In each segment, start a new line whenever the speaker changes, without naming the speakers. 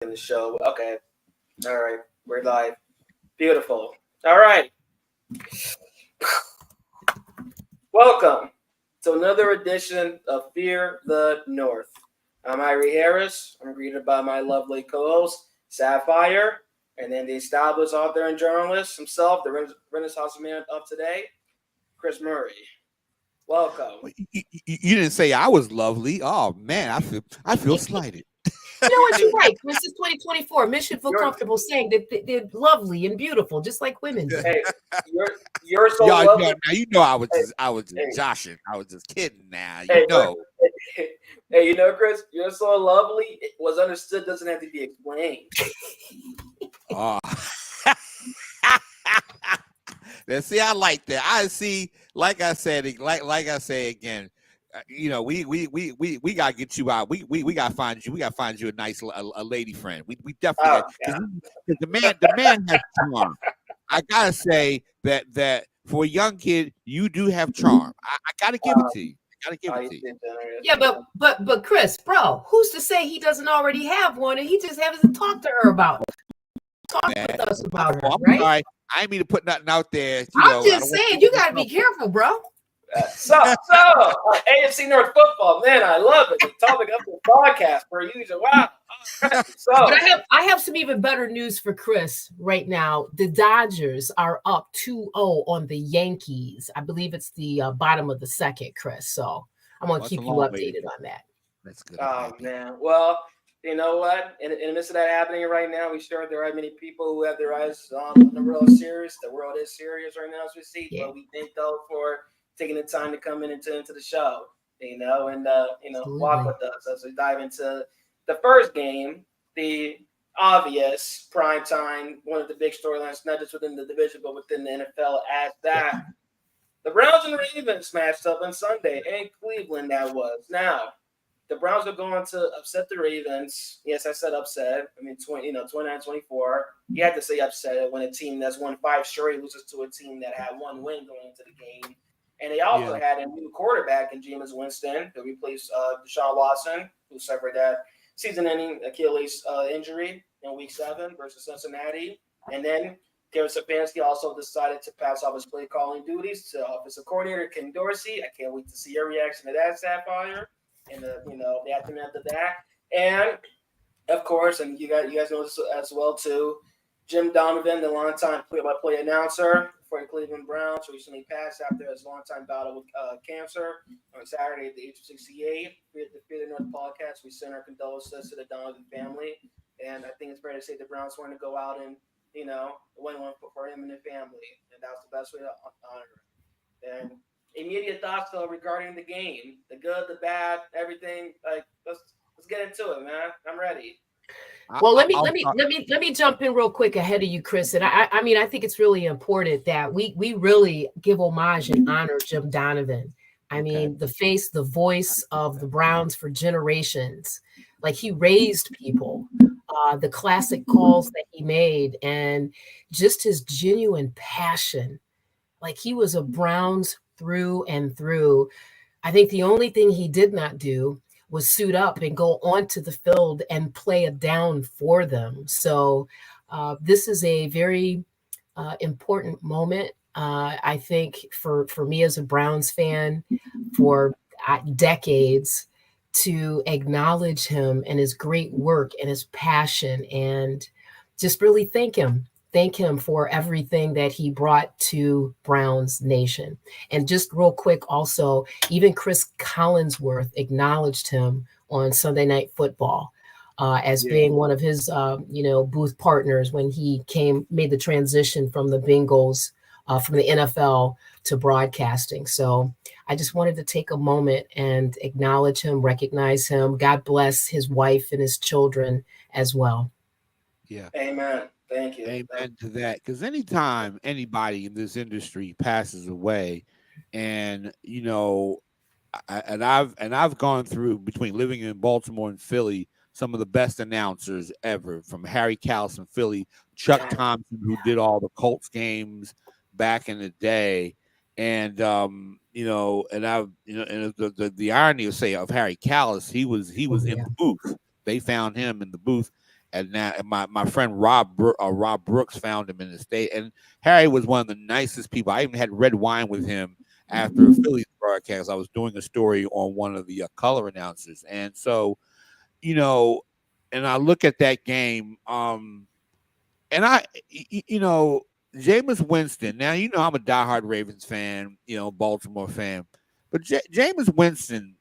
in the show. Okay. All right. We're live. Beautiful. All right. Welcome to another edition of Fear the North. I'm Irie Harris. I'm greeted by my lovely co-host, Sapphire, and then the established author and journalist himself, the Renaissance man of today, Chris Murray. Welcome.
You didn't say I was lovely. Oh man, I feel slighted.
You know what? You're right. This is 2024. Men should feel comfortable saying that they're lovely and beautiful, just like women do.
Hey, you're so lovely.
Now you know I was just joshing. I was just kidding. Now you know.
Hey, Chris, you're so lovely. It was understood. Doesn't have to be explained.
Oh. Now, see, I like that. I see, like I said again. We gotta get you out. We gotta find you. We gotta find you a nice a lady friend. We definitely because the man has charm. I gotta say that for a young kid, you do have charm. I gotta give it to you.
Yeah, but Chris, bro, who's to say he doesn't already have one and he just hasn't talked to her about it? Talk with us about her, right?
Sorry. I ain't mean to put nothing out there.
I'm just saying, you gotta be careful, bro.
So AFC North football, man, I love it. The topic of the podcast per usual. Wow.
But I have some even better news for Chris right now. The Dodgers are up 2-0 on the Yankees. I believe it's the bottom of the second, Chris. So I'm gonna keep you updated on that.
That's good.
Oh man. Well, you know what? In the midst of that happening right now, we sure there are many people who have their eyes on the world serious. The world is serious right now as we see. Yeah. But we thank though for taking the time to come into the show, and walk with us as we dive into the first game, the obvious prime time, one of the big storylines, not just within the division, but within the NFL as that. Yeah. The Browns and Ravens matched up on Sunday in Cleveland, that was. Now, the Browns are going to upset the Ravens. Yes, I said upset. I mean, 29-24. You have to say upset when a team that's won 5 straight loses to a team that had 1 win going into the game. And they also had a new quarterback in Jameis Winston to replace Deshaun Watson, who suffered that season-ending Achilles injury in Week 7 versus Cincinnati. And then Kevin Stefanski also decided to pass off his play calling duties to offensive coordinator Ken Dorsey. I can't wait to see your reaction to that, Sapphire, and the aftermath of that. And of course, and you guys know this as well too, Jim Donovan, the longtime play-by-play announcer for the Cleveland Browns, recently passed after his longtime battle with cancer on Saturday at the age of 68. The Fear the North podcast, we send our condolences to the Donovan family, and I think it's fair to say the Browns want to go out and win one for him and the family, and that was the best way to honor him. And immediate thoughts though regarding the game, the good, the bad, everything. Like let's get into it, man. I'm ready.
Well, let me jump in real quick ahead of you, Chris. And I mean, I think it's really important that we really give homage and honor Jim Donovan. I mean, the face, the voice of the Browns for generations. Like he raised people, the classic calls that he made, and just his genuine passion. Like he was a Browns through and through. I think the only thing he did not do was suit up and go onto the field and play a down for them. So this is a very important moment, I think, for me as a Browns fan for decades, to acknowledge him and his great work and his passion, and just really thank him for everything that he brought to Browns Nation. And just real quick, also, even Chris Collinsworth acknowledged him on Sunday Night Football as being one of his, booth partners when he made the transition from the Bengals, from the NFL to broadcasting. So I just wanted to take a moment and acknowledge him, recognize him. God bless his wife and his children as well.
Yeah.
Amen. Thank you.
Amen to that. Because anytime anybody in this industry passes away, and I've gone through, between living in Baltimore and Philly, some of the best announcers ever, from Harry Callis in Philly, Chuck Thompson, who did all the Colts games back in the day, and the irony of Harry Callis, he was in the booth. They found him in the booth. And now my friend Rob Brooks found him in the state, and Harry was one of the nicest people. I even had red wine with him after a Phillies broadcast. I was doing a story on one of the color announcers, and so you know, and I look at that game, and Jameis Winston. Now I'm a diehard Ravens fan, Baltimore fan, but Jameis Winston,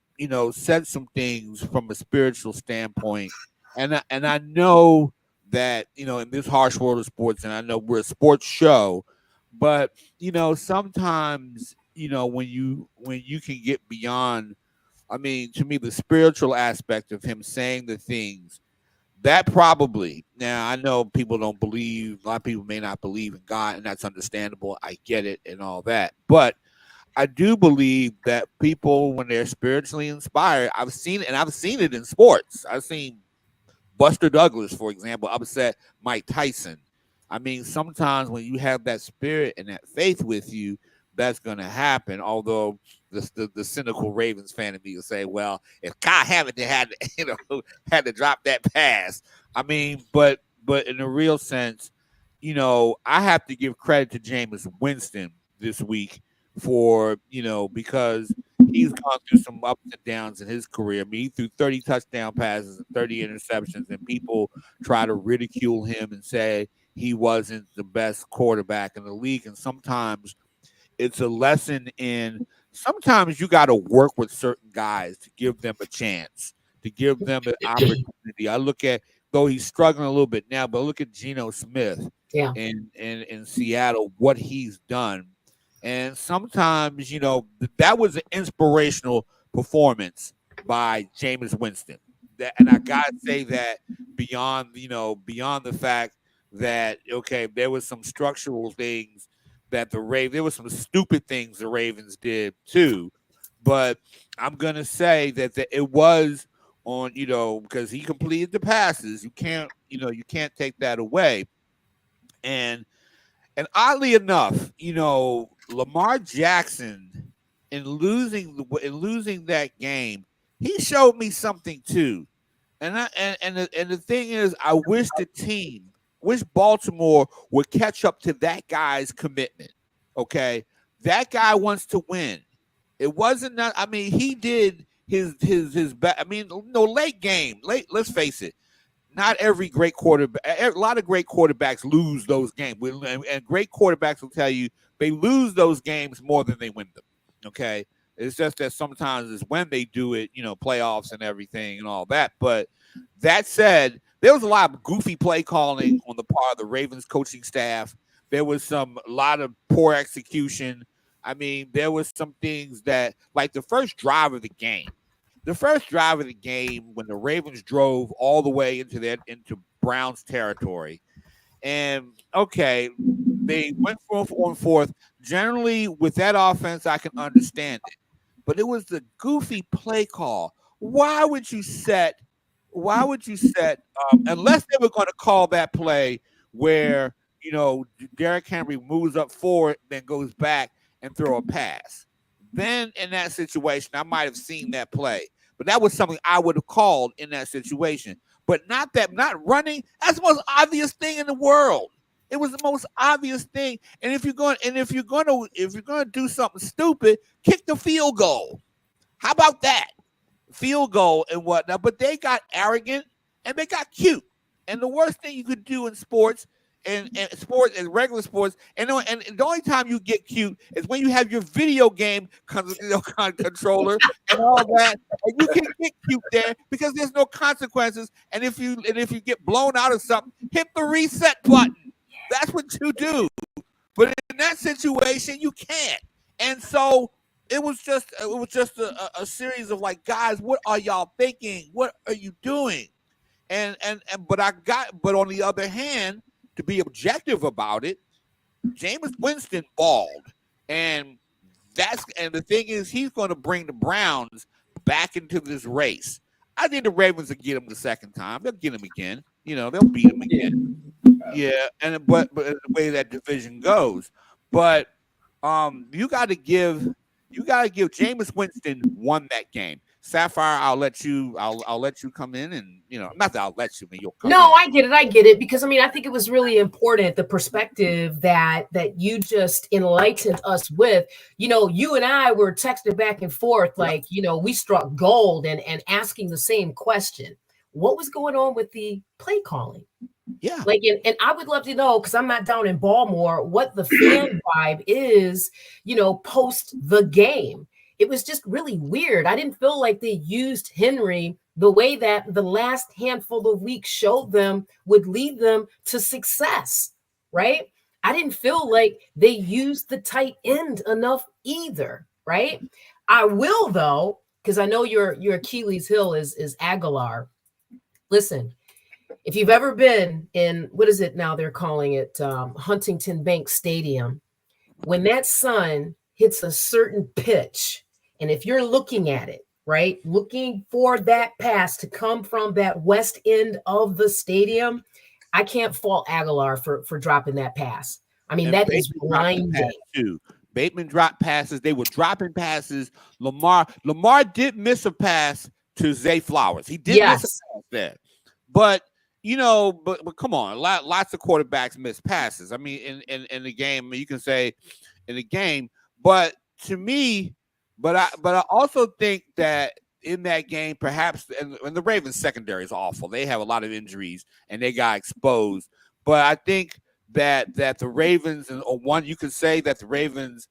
said some things from a spiritual standpoint, and I know that in this harsh world of sports, and I know we're a sports show, but sometimes when you can get beyond, I mean, to me, the spiritual aspect of him saying the things that probably, now I know people don't believe, a lot of people may not believe in God, and that's understandable. I get it and all that. But I do believe that people, when they're spiritually inspired, I've seen it in sports. I've seen Buster Douglas, for example, upset Mike Tyson. I mean, sometimes when you have that spirit and that faith with you, that's going to happen. Although the cynical Ravens fan of me will say, "Well, if Kyle Hamilton had to drop that pass, I mean, but in a real sense, I have to give credit to Jameis Winston this week for because he's gone through some ups and downs in his career. I mean, he threw 30 touchdown passes and 30 interceptions, and people try to ridicule him and say he wasn't the best quarterback in the league. And sometimes it's a lesson in sometimes you got to work with certain guys to give them a chance, to give them an opportunity. I look at, though he's struggling a little bit now, but look at Geno Smith in Seattle, what he's done. And sometimes, that was an inspirational performance by Jameis Winston. And I gotta say that beyond the fact that there was some structural things that there was some stupid things the Ravens did too, but I'm gonna say that it was on because he completed the passes. You can't take that away, and oddly enough, Lamar Jackson in losing that game, he showed me something too. And the thing is, I wish Baltimore would catch up to that guy's commitment. Okay, that guy wants to win. It wasn't that. I mean, he did his best. I mean, no late game. Let's face it. Not every great quarterback. A lot of great quarterbacks lose those games, and great quarterbacks will tell you they lose those games more than they win them. Okay, it's just that sometimes it's when they do it, playoffs and everything and all that. But that said, there was a lot of goofy play calling on the part of the Ravens coaching staff. There was a lot of poor execution. I mean, there was some things that, like the first drive of the game. The first drive of the game when the Ravens drove all the way into Browns territory, and they went on fourth. Generally, with that offense, I can understand it, but it was the goofy play call. Why would you set? Unless they were going to call that play where Derrick Henry moves up forward, then goes back and throw a pass. Then in that situation, I might have seen that play. But that was something I would have called in that situation. But not running. That's the most obvious thing in the world. It was the most obvious thing. And if you're going to do something stupid, kick the field goal. How about that? Field goal and whatnot. But they got arrogant and they got cute. And the worst thing you could do in sports and regular sports, and the only time you get cute is when you have your video game controller and all that, and you can get cute there because there's no consequences. And if you get blown out of something, hit the reset button. That's what you do. But in that situation, you can't. And so it was just a series of like, guys, what are y'all thinking? What are you doing? But on the other hand, to be objective about it, Jameis Winston balled, and the thing is, he's going to bring the Browns back into this race. I think the Ravens will get him the second time. They'll get him again. They'll beat him again. Yeah, but the way that division goes, you got to give Jameis Winston won that game. Sapphire, I'll let you come in, and not that I'll let you, but you'll come
No,
in.
I get it because I think it was really important, the perspective that you just enlightened us with. You and I were texting back and forth like, we struck gold and asking the same question. What was going on with the play calling?
Yeah.
Like, and I would love to know, because I'm not down in Baltimore, what the fan vibe is, post the game. It was just really weird. I didn't feel like they used Henry the way that the last handful of weeks showed them would lead them to success, right? I didn't feel like they used the tight end enough either, right? I will, though, because I know your Achilles heel is Aguilar. Listen, if you've ever been in, what is it now they're calling it, Huntington Bank Stadium, when that sun hits a certain pitch, and if you're looking at it, right, looking for that pass to come from that west end of the stadium, I can't fault Aguilar for dropping that pass.
And
that
Bateman
is blinding.
too. Bateman dropped passes. They were dropping passes. Lamar did miss a pass to Zay Flowers. He did miss a pass there. But but come on, lots of quarterbacks miss passes. In the game, you can say in the game, but to me, but I also think that in that game, perhaps, and the Ravens secondary is awful. They have a lot of injuries and they got exposed. But I think that the Ravens, or one, you could say that the Ravens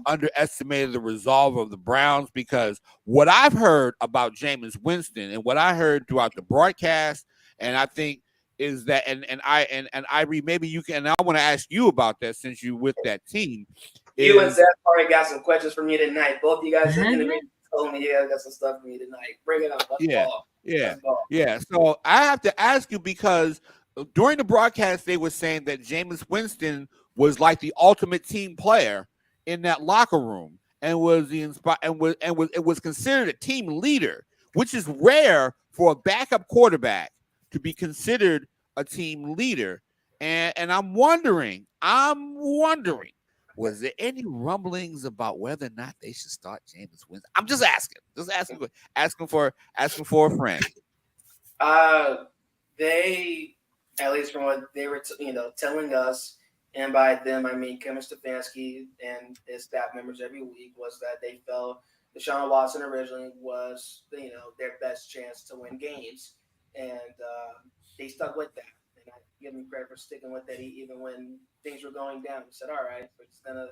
underestimated the resolve of the Browns, because what I've heard about Jameis Winston and what I heard throughout the broadcast, and I think is that, and Irie, maybe you can, and I want to ask you about that since you're with that team.
You and Zach already got some questions for me tonight. Both of you guys told me, got some stuff for me tonight. Bring it up.
Yeah. So I have to ask you, because during the broadcast, they were saying that Jameis Winston was like the ultimate team player in that locker room, and was considered a team leader, which is rare for a backup quarterback to be considered a team leader. And I'm wondering, was there any rumblings about whether or not they should start Jameis Winston? I'm just asking for a friend.
They, at least from what they were, telling us, and by them I mean Kevin Stefanski and his staff members every week, was that they felt Deshaun Watson originally was, their best chance to win games, and they stuck with that. And I give them credit for sticking with that even when things were going down. We said, all right, we're just gonna,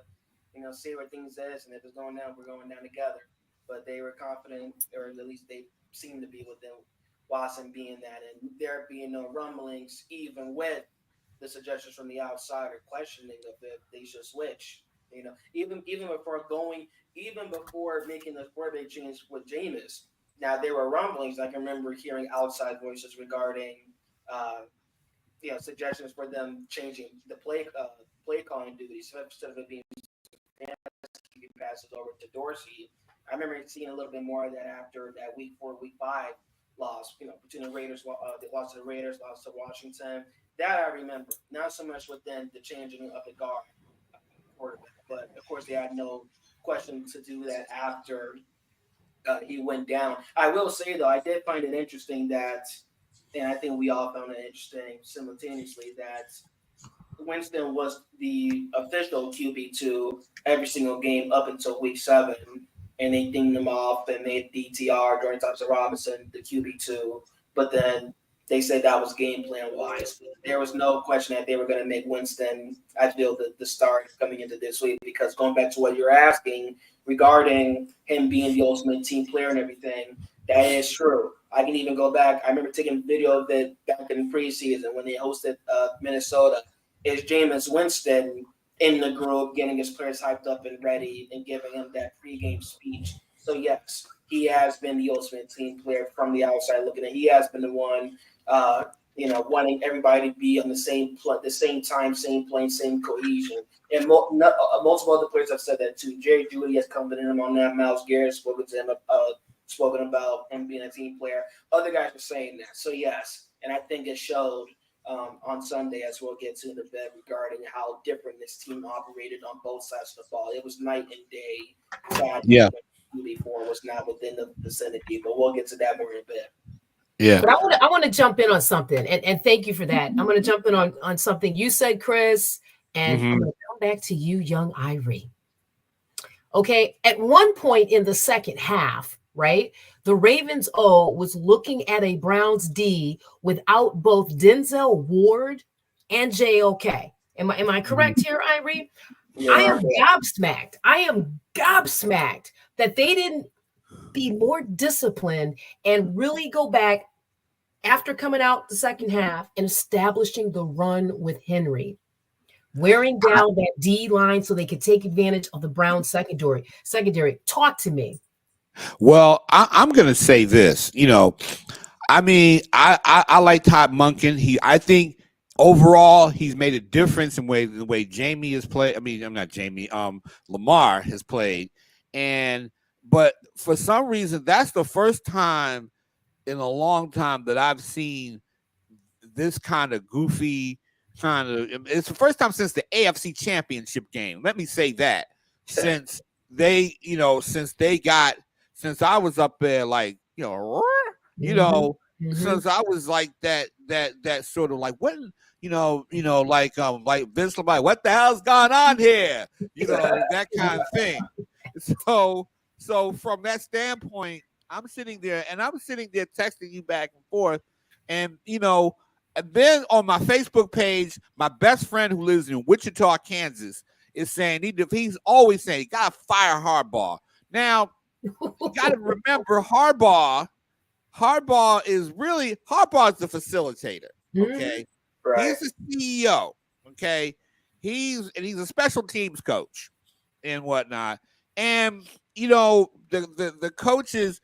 see where things is, and if it's going down, we're going down together. But they were confident, or at least they seemed to be, with them, Watson being that, and there being no rumblings, even with the suggestions from the outsider questioning if they should switch. Even before making the quarterback change with Jameis. Now there were rumblings. I can remember hearing outside voices regarding, suggestions for them changing the play calling duties, instead of it being passes over to Dorsey. I remember seeing a little bit more of that after that week 4, week 5 loss. Between the Raiders, they lost to the Raiders, lost to Washington. That I remember. Not so much within the changing of the guard quarterback, but of course they had no question to do that after he went down. I will say though, I did find it interesting that, and I think we all found it interesting simultaneously, that Winston was the official QB2 every single game up until week 7, and they dinged him off and made DTR during Thompson Robinson the QB2. But then they said that was game plan wise. There was no question that they were going to make Winston, I feel, the start coming into this week, because going back to what you're asking regarding him being the ultimate team player and everything, that is true. I can even go back. I remember taking video of it back in preseason when they hosted Minnesota. Is Jameis Winston in the group, getting his players hyped up and ready and giving him that pregame speech. So, yes, he has been the ultimate team player from the outside looking at. He has been the one, wanting everybody to be on the same time, same plane, same cohesion. And multiple other players have said that too. Jerry Jeudy has commented him on that. Myles Garrett spoken about him being a team player. Other guys were saying that. So, yes, and I think it showed on Sunday, as we'll get to in a bit, regarding how different this team operated on both sides of the ball. It was night and day.
Yeah.
before was not within the vicinity. But we'll get to that more in a bit.
Yeah.
But I want to jump in on something, and thank you for that. I'm going to jump in on something you said, Chris, and I'm going to come back to you, young Irie. Okay, at one point in the second half, right, the Ravens O was looking at a Browns D without both Denzel Ward and JOK. Am I correct here, Irie? I am gobsmacked. I am gobsmacked that they didn't be more disciplined and really go back after coming out the second half and establishing the run with Henry, wearing down that D line so they could take advantage of the Browns secondary. Talk to me.
Well, I'm going to say this. I mean, I like Todd Monken. I think overall he's made a difference in the way Jamie has played. I mean, I'm not Jamie. Lamar has played, but for some reason, that's the first time in a long time that I've seen this kind of goofy it's the first time since the AFC Championship game. Let me say that. Since I was up there, like, since I was like that sort of like, what, like Vince Lombardi, what the hell's going on here? That kind of thing. So from that standpoint, I'm sitting there texting you back and forth, and and then on my Facebook page, my best friend who lives in Wichita, Kansas, is saying he's always saying, you got to fire Harbaugh. Now, you got to remember Harbaugh is the facilitator, okay? Right. He's the CEO, okay? He's a special teams coach and whatnot. And, the coaches,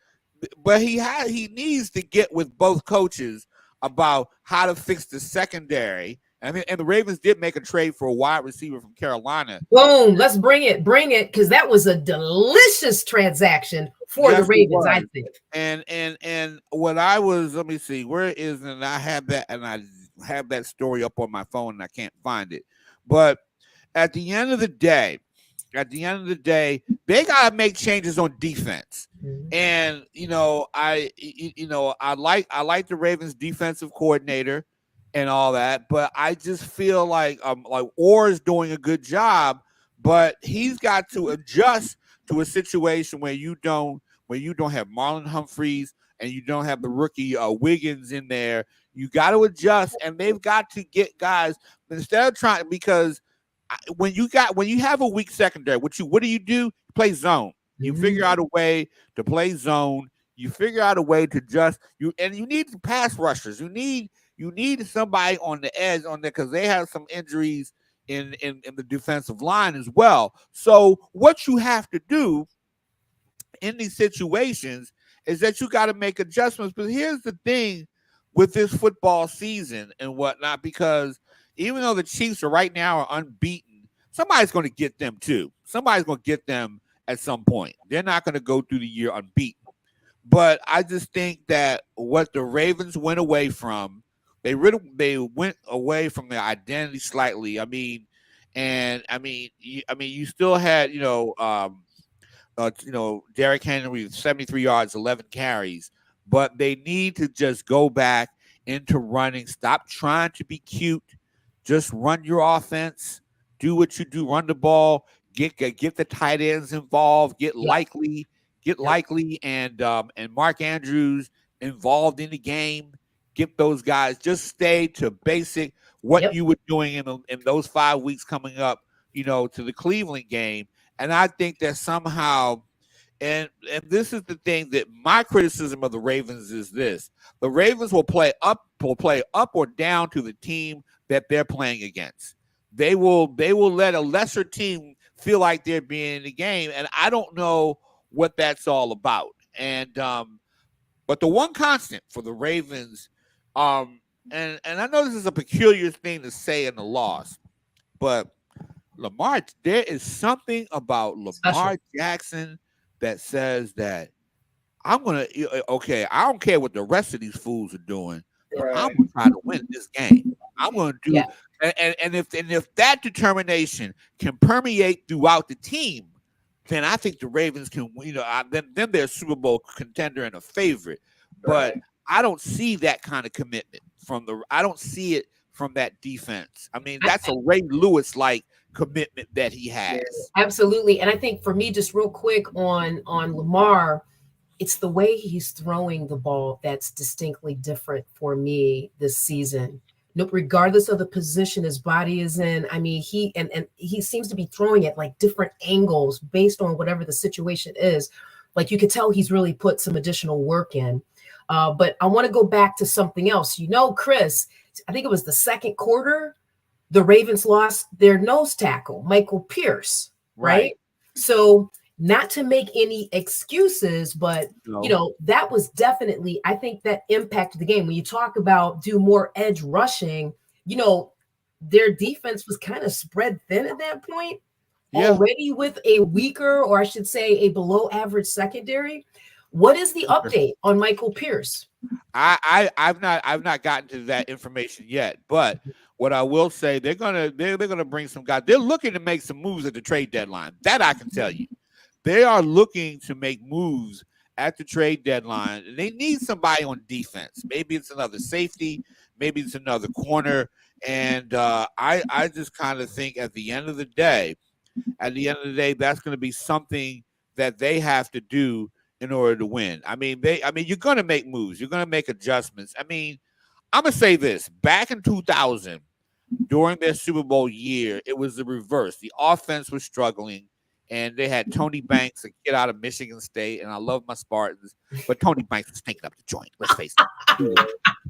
but he needs to get with both coaches about how to fix the secondary. I mean, and the Ravens did make a trade for a wide receiver from Carolina.
Boom! Let's bring it, because that was a delicious transaction for the Ravens, I think.
And what I was, let me see, where is, and I have that story up on my phone and I can't find it. But at the end of the day, they gotta make changes on defense. And I like the Ravens defensive coordinator and all that, but I just feel like Orr is doing a good job, but he's got to adjust to a situation where you don't have Marlon Humphreys and you don't have the rookie Wiggins in there. You got to adjust, and they've got to get guys instead of trying, because when you have a weak secondary, what do? You play zone. You figure out a way to play zone. You figure out a way to you need pass rushers. You need somebody on the edge on there, because they have some injuries in the defensive line as well. So what you have to do in these situations is that you got to make adjustments. But here's the thing with this football season and whatnot, because even though the Chiefs right now are unbeaten, somebody's going to get them too. Somebody's going to get them at some point. They're not going to go through the year unbeaten. But I just think that what the Ravens went away from, they went away from their identity slightly. You still had, Derrick Henry with 73 yards, 11 carries, but they need to just go back into running. Stop trying to be cute. Just run your offense. Do what you do. Run the ball. Get the tight ends involved. Get Likely, and Mark Andrews involved in the game. Get those guys. Just stay to basic what you were doing in those 5 weeks coming up, to the Cleveland game. And I think that somehow, and this is the thing, that my criticism of the Ravens is this: the Ravens will play up or down to the team that they're playing against. They will let a lesser team feel like they're being in the game, and I don't know what that's all about. And but the one constant for the Ravens, and I know this is a peculiar thing to say in the loss, but Lamar, there is something about Lamar Jackson that says that I don't care what the rest of these fools are doing, but I'm gonna try to win this game. I'm gonna do and if that determination can permeate throughout the team, then I think the Ravens can, then they're a Super Bowl contender and a favorite. But I don't see that kind of commitment I don't see it from that defense. I mean, that's a Ray Lewis-like commitment that he has.
Absolutely. And I think for me, just real quick on Lamar, it's the way he's throwing the ball that's distinctly different for me this season. No, regardless of the position his body is in. I mean, he seems to be throwing it like different angles based on whatever the situation is. Like you could tell he's really put some additional work in. But I want to go back to something else. Chris, I think it was the second quarter, the Ravens lost their nose tackle, Michael Pierce, right? So not to make any excuses, but that was definitely, I think that impacted the game. When you talk about do more edge rushing, their defense was kind of spread thin at that point already with a weaker, or I should say a below average secondary. What is the update on Michael Pierce?
I've not gotten to that information yet, but what I will say, they're gonna bring some guys. They're looking to make some moves at the trade deadline. That I can tell you. They are looking to make moves at the trade deadline, and they need somebody on defense. Maybe it's another safety, maybe it's another corner. And I just kind of think at the end of the day, that's going to be something that they have to do in order to win. I mean, you're going to make moves. You're going to make adjustments. I mean, I'm going to say this. Back in 2000, during their Super Bowl year, it was the reverse. The offense was struggling, and they had Tony Banks, a kid out of Michigan State, and I love my Spartans, but Tony Banks was taking up the joint. Let's face it.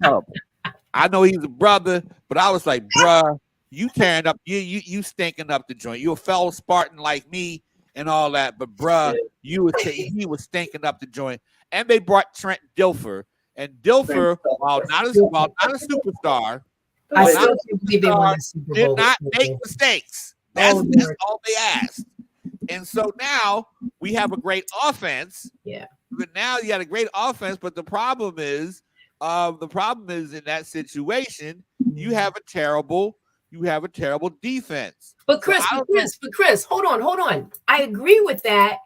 Terrible. I know he's a brother, but I was like, bruh, you tearing up, you stinking up the joint. You a fellow Spartan like me and all that, but bruh, he was stinking up the joint. And they brought Trent Dilfer, and Dilfer, while not a superstar,
I still can't believe they won the Super Bowl.
Did not make mistakes. That's all they asked. And so now we have a great offense. Yeah. But now you got a great offense, but the problem is in that situation, you have a terrible defense.
But Chris, hold on. I agree with that.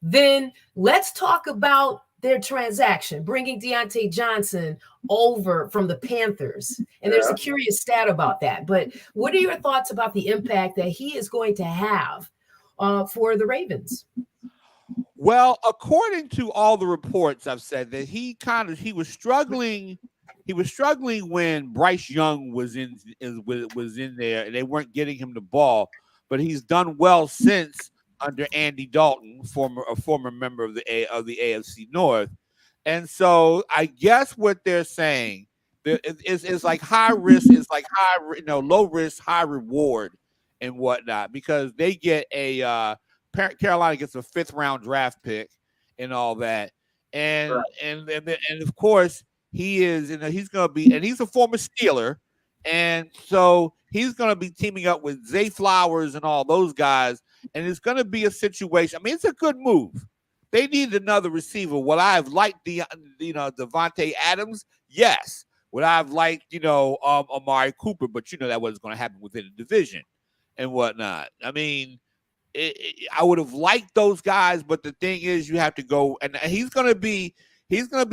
Then let's talk about their transaction, bringing Deontay Johnson over from the Panthers. And there's a curious stat about that. But what are your thoughts about the impact that he is going to have for the Ravens?
Well, according to all the reports, I've said that he was struggling. He was struggling when Bryce Young was in there, and they weren't getting him the ball. But he's done well since under Andy Dalton, a former member of the AFC North. And so I guess what they're saying is like high risk, is like low risk, high reward, and whatnot, because they get Carolina gets a 5th round draft pick and all that, and of course he is, he's going to be, and he's a former Steeler, and so he's going to be teaming up with Zay Flowers and all those guys, and it's going to be a situation. I mean, it's a good move. They need another receiver. Would I have liked Devontae Adams? Yes. Would I have liked Amari Cooper? But that wasn't going to happen within the division and whatnot. I mean, I would have liked those guys, but the thing is, you have to go, and he's going to be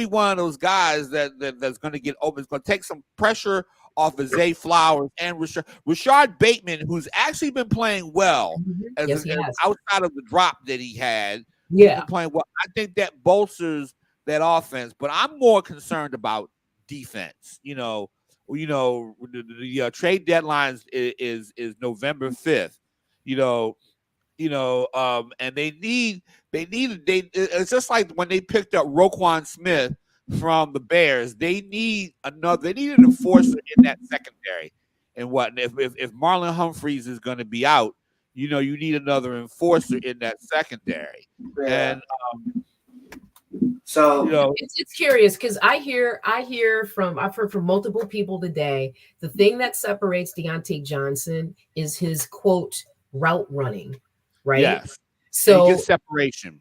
one of those guys that's going to get open. It's going to take some pressure off of Zay Flowers and Rashard Bateman, who's actually been playing well outside of the drop that he had. Yeah, playing well. I think that bolsters that offense, but I'm more concerned about defense. The trade deadline is November 5th. And they need it's just like when they picked up Roquan Smith from the Bears. They need an enforcer in that secondary. And if Marlon Humphreys is going to be out, you need another enforcer in that secondary. Yeah. And
so it's curious because I've heard from multiple people today, the thing that separates Deontay Johnson is his quote route running. Right.
Yes.
So
he gets separation.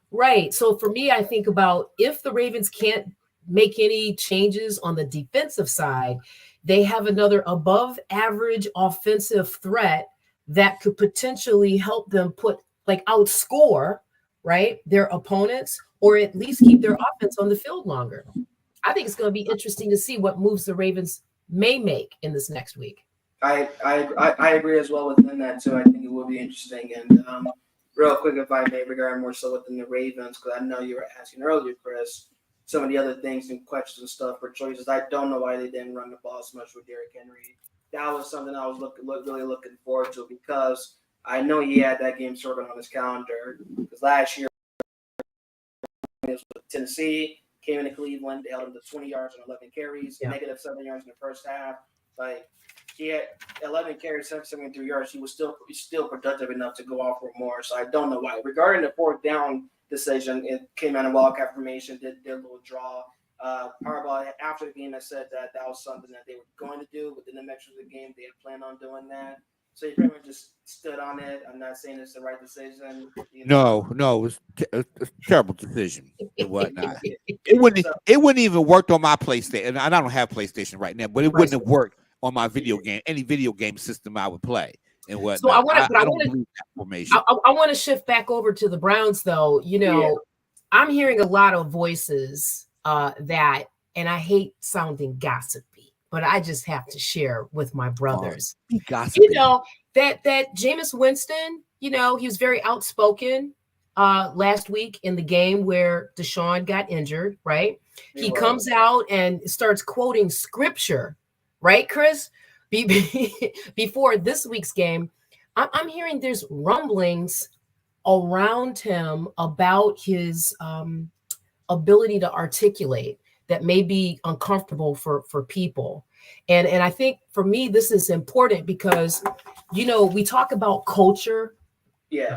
Right. So for me, I think about if the Ravens can't make any changes on the defensive side, they have another above average offensive threat that could potentially help them put like outscore, right, their opponents, or at least keep their offense on the field longer. I think it's going to be interesting to see what moves the Ravens may make in this next week.
I agree as well within that too. I think it will be interesting. And real quick, if I may, regarding more so within the Ravens, because I know you were asking earlier, Chris, some of the other things and questions and stuff for choices. I don't know why they didn't run the ball as much with Derrick Henry. That was something I was really looking forward to, because I know he had that game circled on his calendar. Because last year it was with Tennessee, came into Cleveland, they held him to 20 yards and 11 carries, negative 7 yards in the first half. Like, he had 11 carries, 73 yards. He was still productive enough to go off for more. So I don't know why. Regarding the fourth down decision, it came out of wildcat formation, did a little draw. Harbaugh, after the game, I said that was something that they were going to do within the metrics of the game. They had planned on doing that. So he pretty much just stood on it. I'm not saying it's the right decision.
No, it was a terrible decision and whatnot. It wouldn't even work on my PlayStation, and I don't have PlayStation right now, but it wouldn't have worked on my any video game system I would play and whatnot.
So I want to shift back over to the Browns, though. I'm hearing a lot of voices that, and I hate sounding gossipy, but I just have to share with my brothers.
Gossipy.
That Jameis Winston, he was very outspoken last week in the game where Deshaun got injured, right? He comes out and starts quoting scripture, right, Chris? Before this week's game, I'm hearing there's rumblings around him about his ability to articulate that may be uncomfortable for people. And I think for me, this is important because, we talk about culture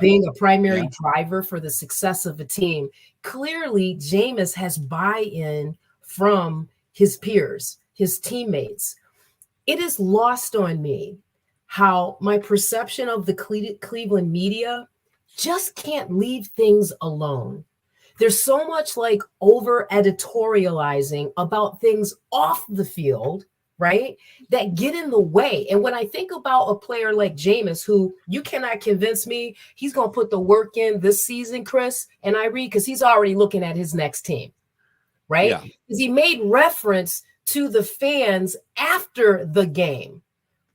being a primary driver for the success of a team. Clearly, Jameis has buy-in from his peers, his teammates. It is lost on me how my perception of the Cleveland media just can't leave things alone. There's so much like over editorializing about things off the field, right, that get in the way. And when I think about a player like Jameis, who you cannot convince me he's going to put the work in this season, Chris and Irene, because he's already looking at his next team, right? Because he made reference to the fans after the game,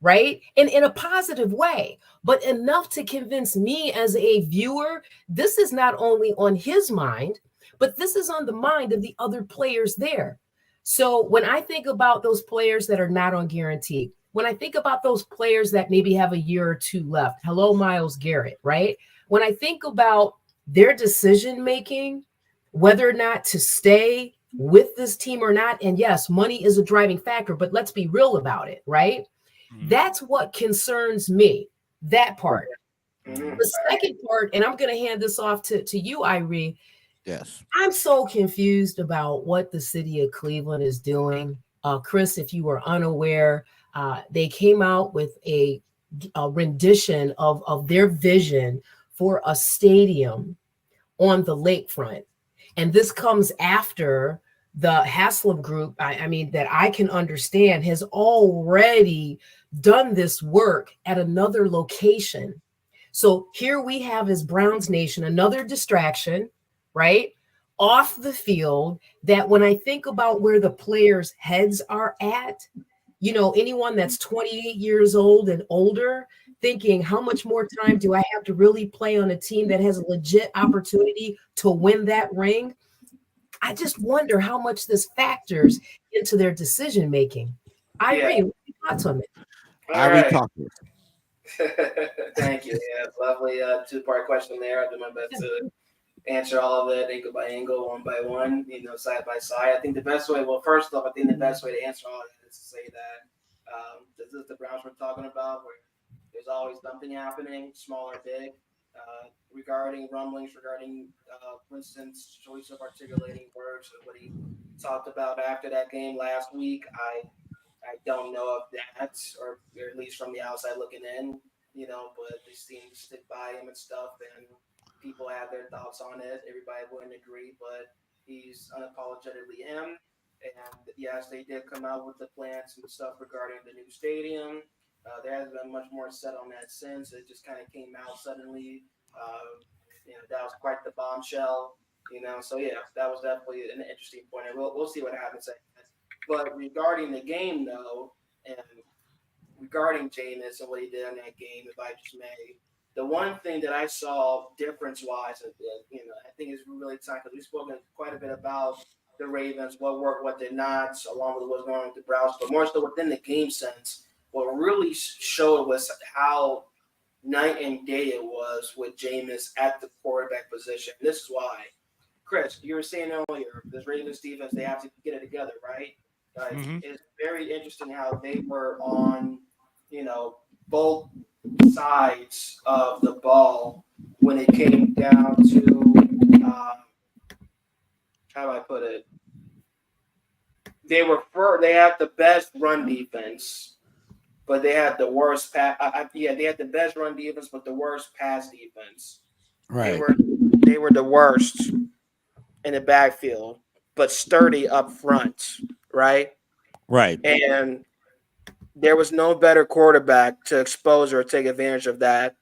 right? And in a positive way, but enough to convince me as a viewer, this is not only on his mind, but this is on the mind of the other players there. So when I think about those players that are not on guarantee, when I think about those players that maybe have a year or two left, hello, Myles Garrett, right? When I think about their decision-making, whether or not to stay with this team or not, and yes, money is a driving factor, but let's be real about it, right? That's what concerns me, that part. The second part, and I'm going to hand this off to you, Irene.
Yes.
I'm so confused about what the city of Cleveland is doing. Chris, if you were unaware, they came out with a rendition of their vision for a stadium on the lakefront. And this comes after the Haslam group, that I can understand, has already done this work at another location. So here we have as Browns Nation, another distraction, right, off the field, that when I think about where the players' heads are at, anyone that's 28 years old and older, thinking, how much more time do I have to really play on a team that has a legit opportunity to win that ring? I just wonder how much this factors into their decision making. I agree. What are your thoughts on it?
I talk to
Thank you. Yeah, lovely two-part question there. I'll do my best to answer all of it angle by angle, one by one, side by side. I think the best way, first off, the best way to answer all of it is to say that this is the Browns we're talking about, where there's always something happening, small or big, regarding rumblings, regarding Winston's choice of articulating words and what he talked about after that game last week. I don't know if that's, or at least from the outside looking in, but they seem to stick by him and stuff, and people have their thoughts on it. Everybody wouldn't agree, but he's unapologetically him. And yes, they did come out with the plans and stuff regarding the new stadium. There hasn't been much more said on that since. It just kind of came out suddenly That was quite the bombshell. So yeah, that was definitely an interesting point, and we'll see what happens. But regarding the game though, and regarding Jameis and what he did in that game, if I just may, the one thing that I saw difference wise, I think is really time because we've spoken quite a bit about the Ravens, what worked, what did not, along with what's going on with the Browns, but more so within the game sense. What really showed was how night and day it was with Jameis at the quarterback position. This is why. Chris, you were saying earlier, this Ravens defense, they have to get it together, right? It's very interesting how they were on, both sides of the ball when it came down to, how do I put it? They had the best run defense, but they had the worst pass. They had the best run defense, but the worst pass defense.
Right.
They were the worst in the backfield, but sturdy up front, right?
Right.
And there was no better quarterback to expose or take advantage of that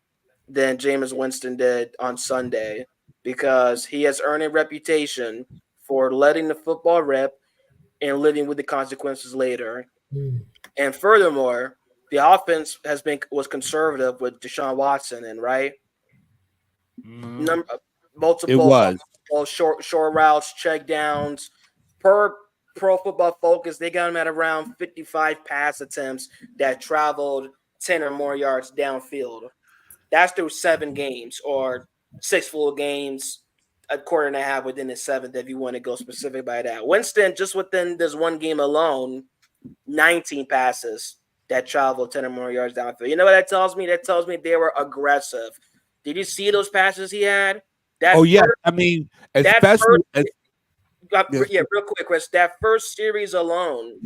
than Jameis Winston did on Sunday because he has earned a reputation for letting the football rip and living with the consequences later. And furthermore, the offense was conservative with Deshaun Watson in, right?
It was.
Short routes, check downs. Per Pro Football Focus, they got him at around 55 pass attempts that traveled 10 or more yards downfield. That's through 7 games or 6 full games, a quarter and a half within the 7th, if you want to go specific by that. Winston, just within this one game alone, 19 passes that traveled 10 or more yards downfield. You know what that tells me? That tells me they were aggressive. Did you see those passes he had?
I mean, especially
real quick, Chris. That first series alone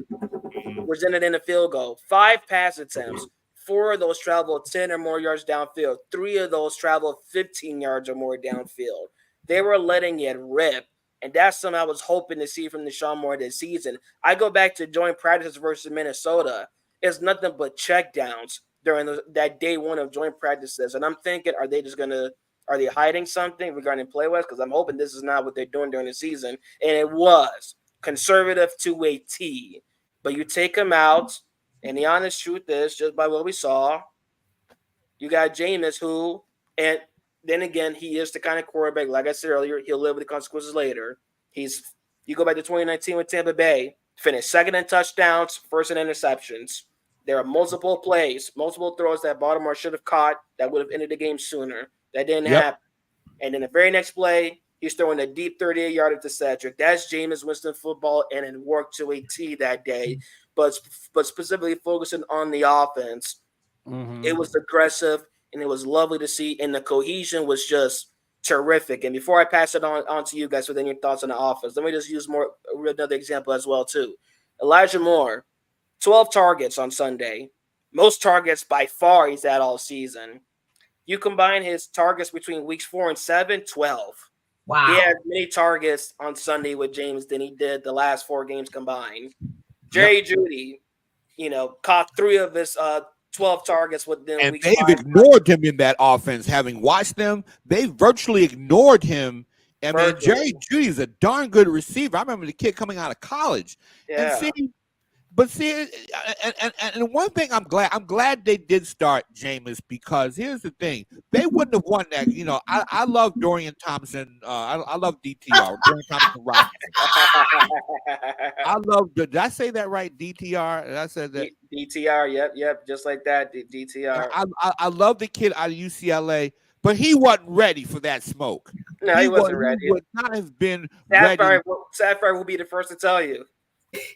presented in a field goal. 5 pass attempts. 4 of those traveled 10 or more yards downfield. 3 of those traveled 15 yards or more downfield. They were letting it rip. And that's something I was hoping to see from Deshaun Moore this season. I go back to joint practices versus Minnesota. It's nothing but check downs during that day one of joint practices. And I'm thinking, are they hiding something regarding play wise? Because I'm hoping this is not what they're doing during the season. And it was conservative to a T. But you take them out, and the honest truth is, just by what we saw, you got Jameis who, and then again, he is the kind of quarterback, like I said earlier, he'll live with the consequences later. You go back to 2019 with Tampa Bay, finished second in touchdowns, first in interceptions. There are multiple plays, multiple throws that Baltimore should have caught that would have ended the game sooner. That didn't happen. And then the very next play, he's throwing a deep 38-yarder to Cedric. That's Jameis Winston football, and it worked to a T that day. But specifically focusing on the offense, it was aggressive, and it was lovely to see, and the cohesion was just terrific. And before I pass it on to you guys with any thoughts on the offense, let me just use another example as well too. Elijah Moore, 12 targets on Sunday. Most targets by far he's had all season. You combine his targets between weeks 4 and 7, 12.
Wow.
He had many targets on Sunday with James than he did the last 4 games combined. Jerry Jeudy, caught 3 of his 12 targets within
and
weeks.
They've ignored him in that offense. Having watched them, they virtually ignored him. I mean, Jerry Jeudy is a darn good receiver. I remember the kid coming out of college.
Yeah.
And one thing I'm glad they did start Jameis, because here's the thing. They wouldn't have won that. I love Dorian Thompson. I love DTR. Dorian Thompson Robinson. Did I say that right? DTR? I said that.
DTR, yep. Just like that, DTR.
I love the kid out of UCLA, but he wasn't ready for that smoke.
No, he wasn't ready.
He would not have been ready.
Sapphire will be the first to tell you.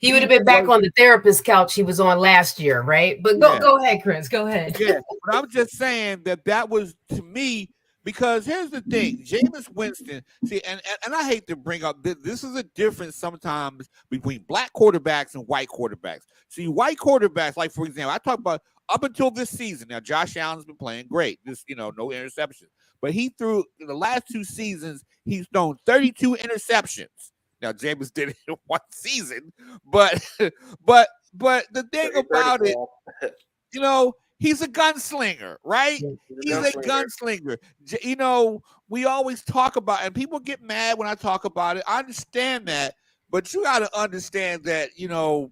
He would have been back on the therapist couch he was on last year, right? But go ahead, Chris. Go ahead.
Yeah, but I'm just saying that was, to me, because here's the thing. Jameis Winston, see, and I hate to bring up this is a difference sometimes between black quarterbacks and white quarterbacks. See, white quarterbacks, like, for example, I talk about up until this season. Now, Josh Allen's been playing great. No interceptions. But he threw, in the last 2 seasons, he's thrown 32 interceptions. Now, Jameis did it in 1 season, but the thing about it, He's a gunslinger, right? He's a gunslinger. You know, we always talk about, and people get mad when I talk about it. I understand that, but you got to understand that, the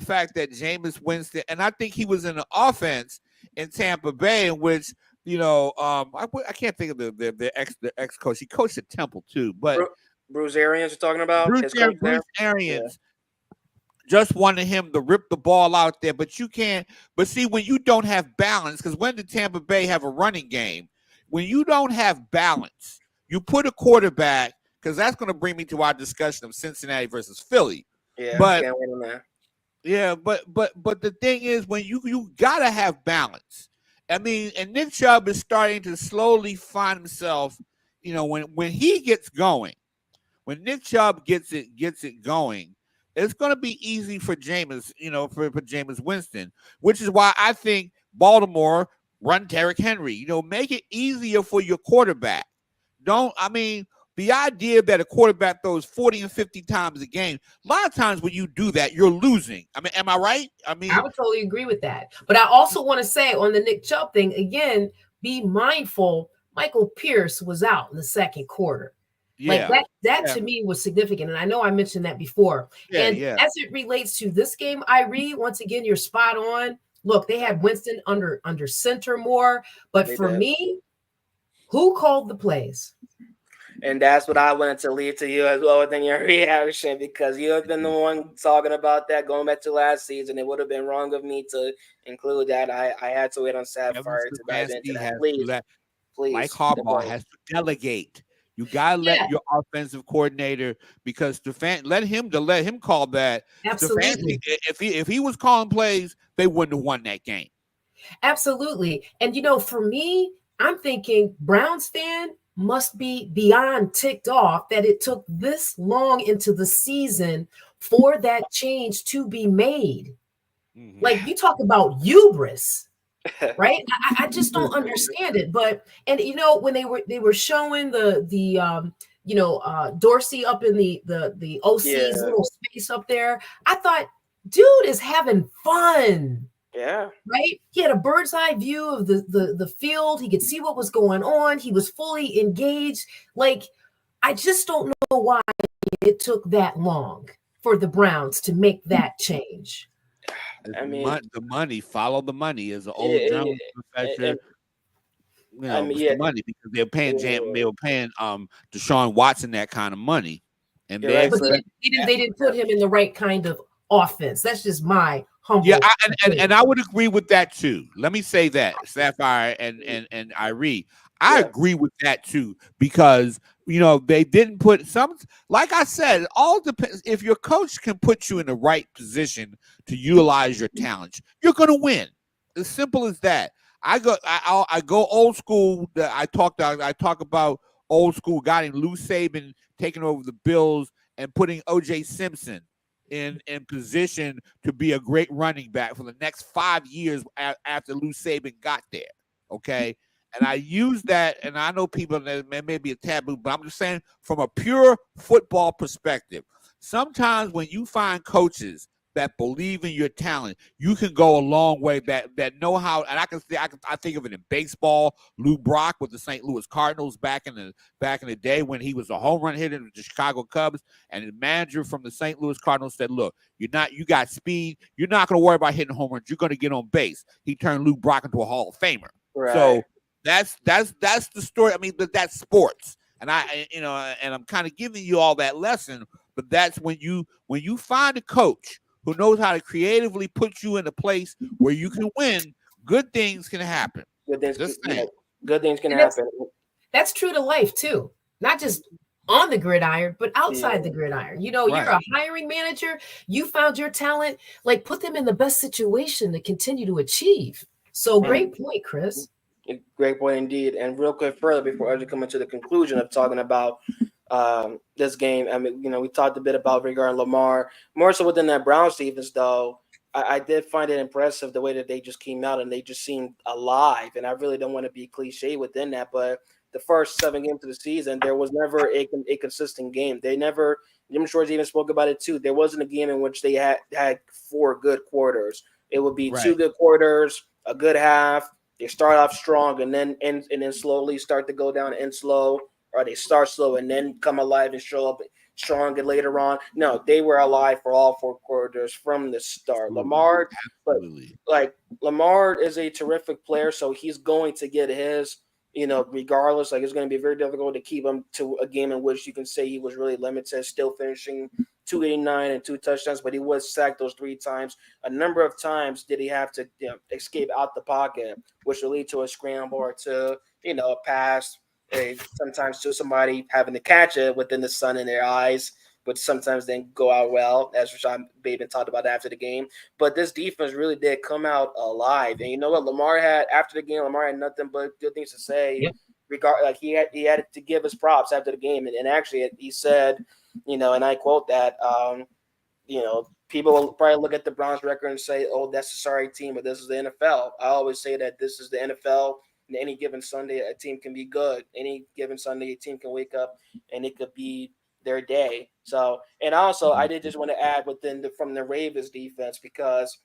fact that Jameis Winston, and I think he was in the offense in Tampa Bay, in which, I can't think of the ex coach. He coached at Temple too, but
Bruce Arians, you're talking about
Bruce Arians. Just wanted him to rip the ball out there, but you can't. But see, when you don't have balance, because when did Tampa Bay have a running game? When you don't have balance, you put a quarterback, because that's going to bring me to our discussion of Cincinnati versus Philly.
Yeah,
but
can't wait on that.
Yeah, but the thing is, when you gotta have balance. I mean, and Nick Chubb is starting to slowly find himself. When he gets going. When Nick Chubb gets it going, it's going to be easy for Jameis, for Jameis Winston, which is why I think Baltimore run Derrick Henry. Make it easier for your quarterback. The idea that a quarterback throws 40 and 50 times a game, a lot of times when you do that, you're losing. I mean, am I right?
I would totally agree with that. But I also want to say on the Nick Chubb thing, again, be mindful, Michael Pierce was out in the second quarter.
Yeah.
Like that to me was significant. And I know I mentioned that before. As it relates to this game, once again, you're spot on. Look, they had Winston under center more. But for me, who called the plays?
And that's what I wanted to leave to you as well within your reaction, because you have been the one talking about that going back to last season. It would have been wrong of me to include that. I had to wait on Sapphire to dive into that. Please.
Mike Harbaugh has to delegate. You gotta let your offensive coordinator, because let him call that.
Absolutely.
If he was calling plays, they wouldn't have won that game.
Absolutely. And for me, I'm thinking Browns fan must be beyond ticked off that it took this long into the season for that change to be made. Mm-hmm. Like, you talk about hubris. Right? I just don't understand it. But when they were showing the Dorsey up in the OC's little space up there, I thought, dude is having fun.
Yeah.
Right? He had a bird's eye view of the field. He could see what was going on. He was fully engaged. Like, I just don't know why it took that long for the Browns to make that change.
The money, follow the money, is an old journalism professor. The money, because they're paying Deshaun Watson that kind of money, and
they didn't put him in the right kind of offense. That's just my humble.
Yeah, and I would agree with that too. Let me say that, Sapphire and Irie, I agree with that too, because they didn't put some. Like I said, it all depends. If your coach can put you in the right position to utilize your talents, you're going to win. As simple as that. I go old school. I talk about old school guy named Lou Saban taking over the Bills and putting O.J. Simpson in position to be a great running back for the next 5 years after Lou Saban got there. Okay. And I use that, and I know people, that may be a taboo, but I'm just saying from a pure football perspective, sometimes when you find coaches that believe in your talent, you can go a long way, that know how. And I think of it in baseball. Lou Brock with the St. Louis Cardinals back in the day when he was a home run hitter with the Chicago Cubs, and the manager from the St. Louis Cardinals said, "Look, you got speed. You're not going to worry about hitting home runs. You're going to get on base." He turned Lou Brock into a Hall of Famer.
Right.
So that's the story. I mean, but that's sports, and and I'm kind of giving you all that lesson. But that's when you find a coach who knows how to creatively put you in a place where you can win, good things can happen.
Good things can happen.
That's true to life too, not just on the gridiron, but outside the gridiron. You're a hiring manager. You found your talent. Like, put them in the best situation to continue to achieve. So great point, Chris.
Great point indeed. And real quick further before I come into the conclusion of talking about this game, I mean, we talked a bit about regarding Lamar, more so within that Browns defense, though. I did find it impressive the way that they just came out and they just seemed alive. And I really don't want to be cliche within that, but the first 7 games of the season, there was never a consistent game. Jim Schwartz even spoke about it too. There wasn't a game in which they had 4 good quarters. It would be
Right.
2 good quarters, a good half. They start off strong and then slowly start to go down and slow, or they start slow and then come alive and show up strong and later on. No, they were alive for all 4 quarters from the start.
Absolutely.
Lamar, but
Absolutely.
like Lamar is a terrific player, so he's going to get his. Regardless, like it's going to be very difficult to keep him to a game in which you can say he was really limited, still finishing 289 and 2 touchdowns, but he was sacked those 3 times. A number of times did he have to escape out the pocket, which will lead to a scramble or to a pass. Sometimes to somebody having to catch it within the sun in their eyes, but sometimes then go out well, as Rashawn Bateman talked about after the game. But this defense really did come out alive. And you know what? Lamar had after the game, Lamar had nothing but good things to say.
Yep.
He had to give his props after the game. And actually he said, and I quote that, people will probably look at the Browns record and say, oh, that's a sorry team, but this is the NFL. I always say that this is the NFL. And any given Sunday, a team can be good. Any given Sunday, a team can wake up and it could be their day. So, and also, I did just want to add from the Ravens defense, because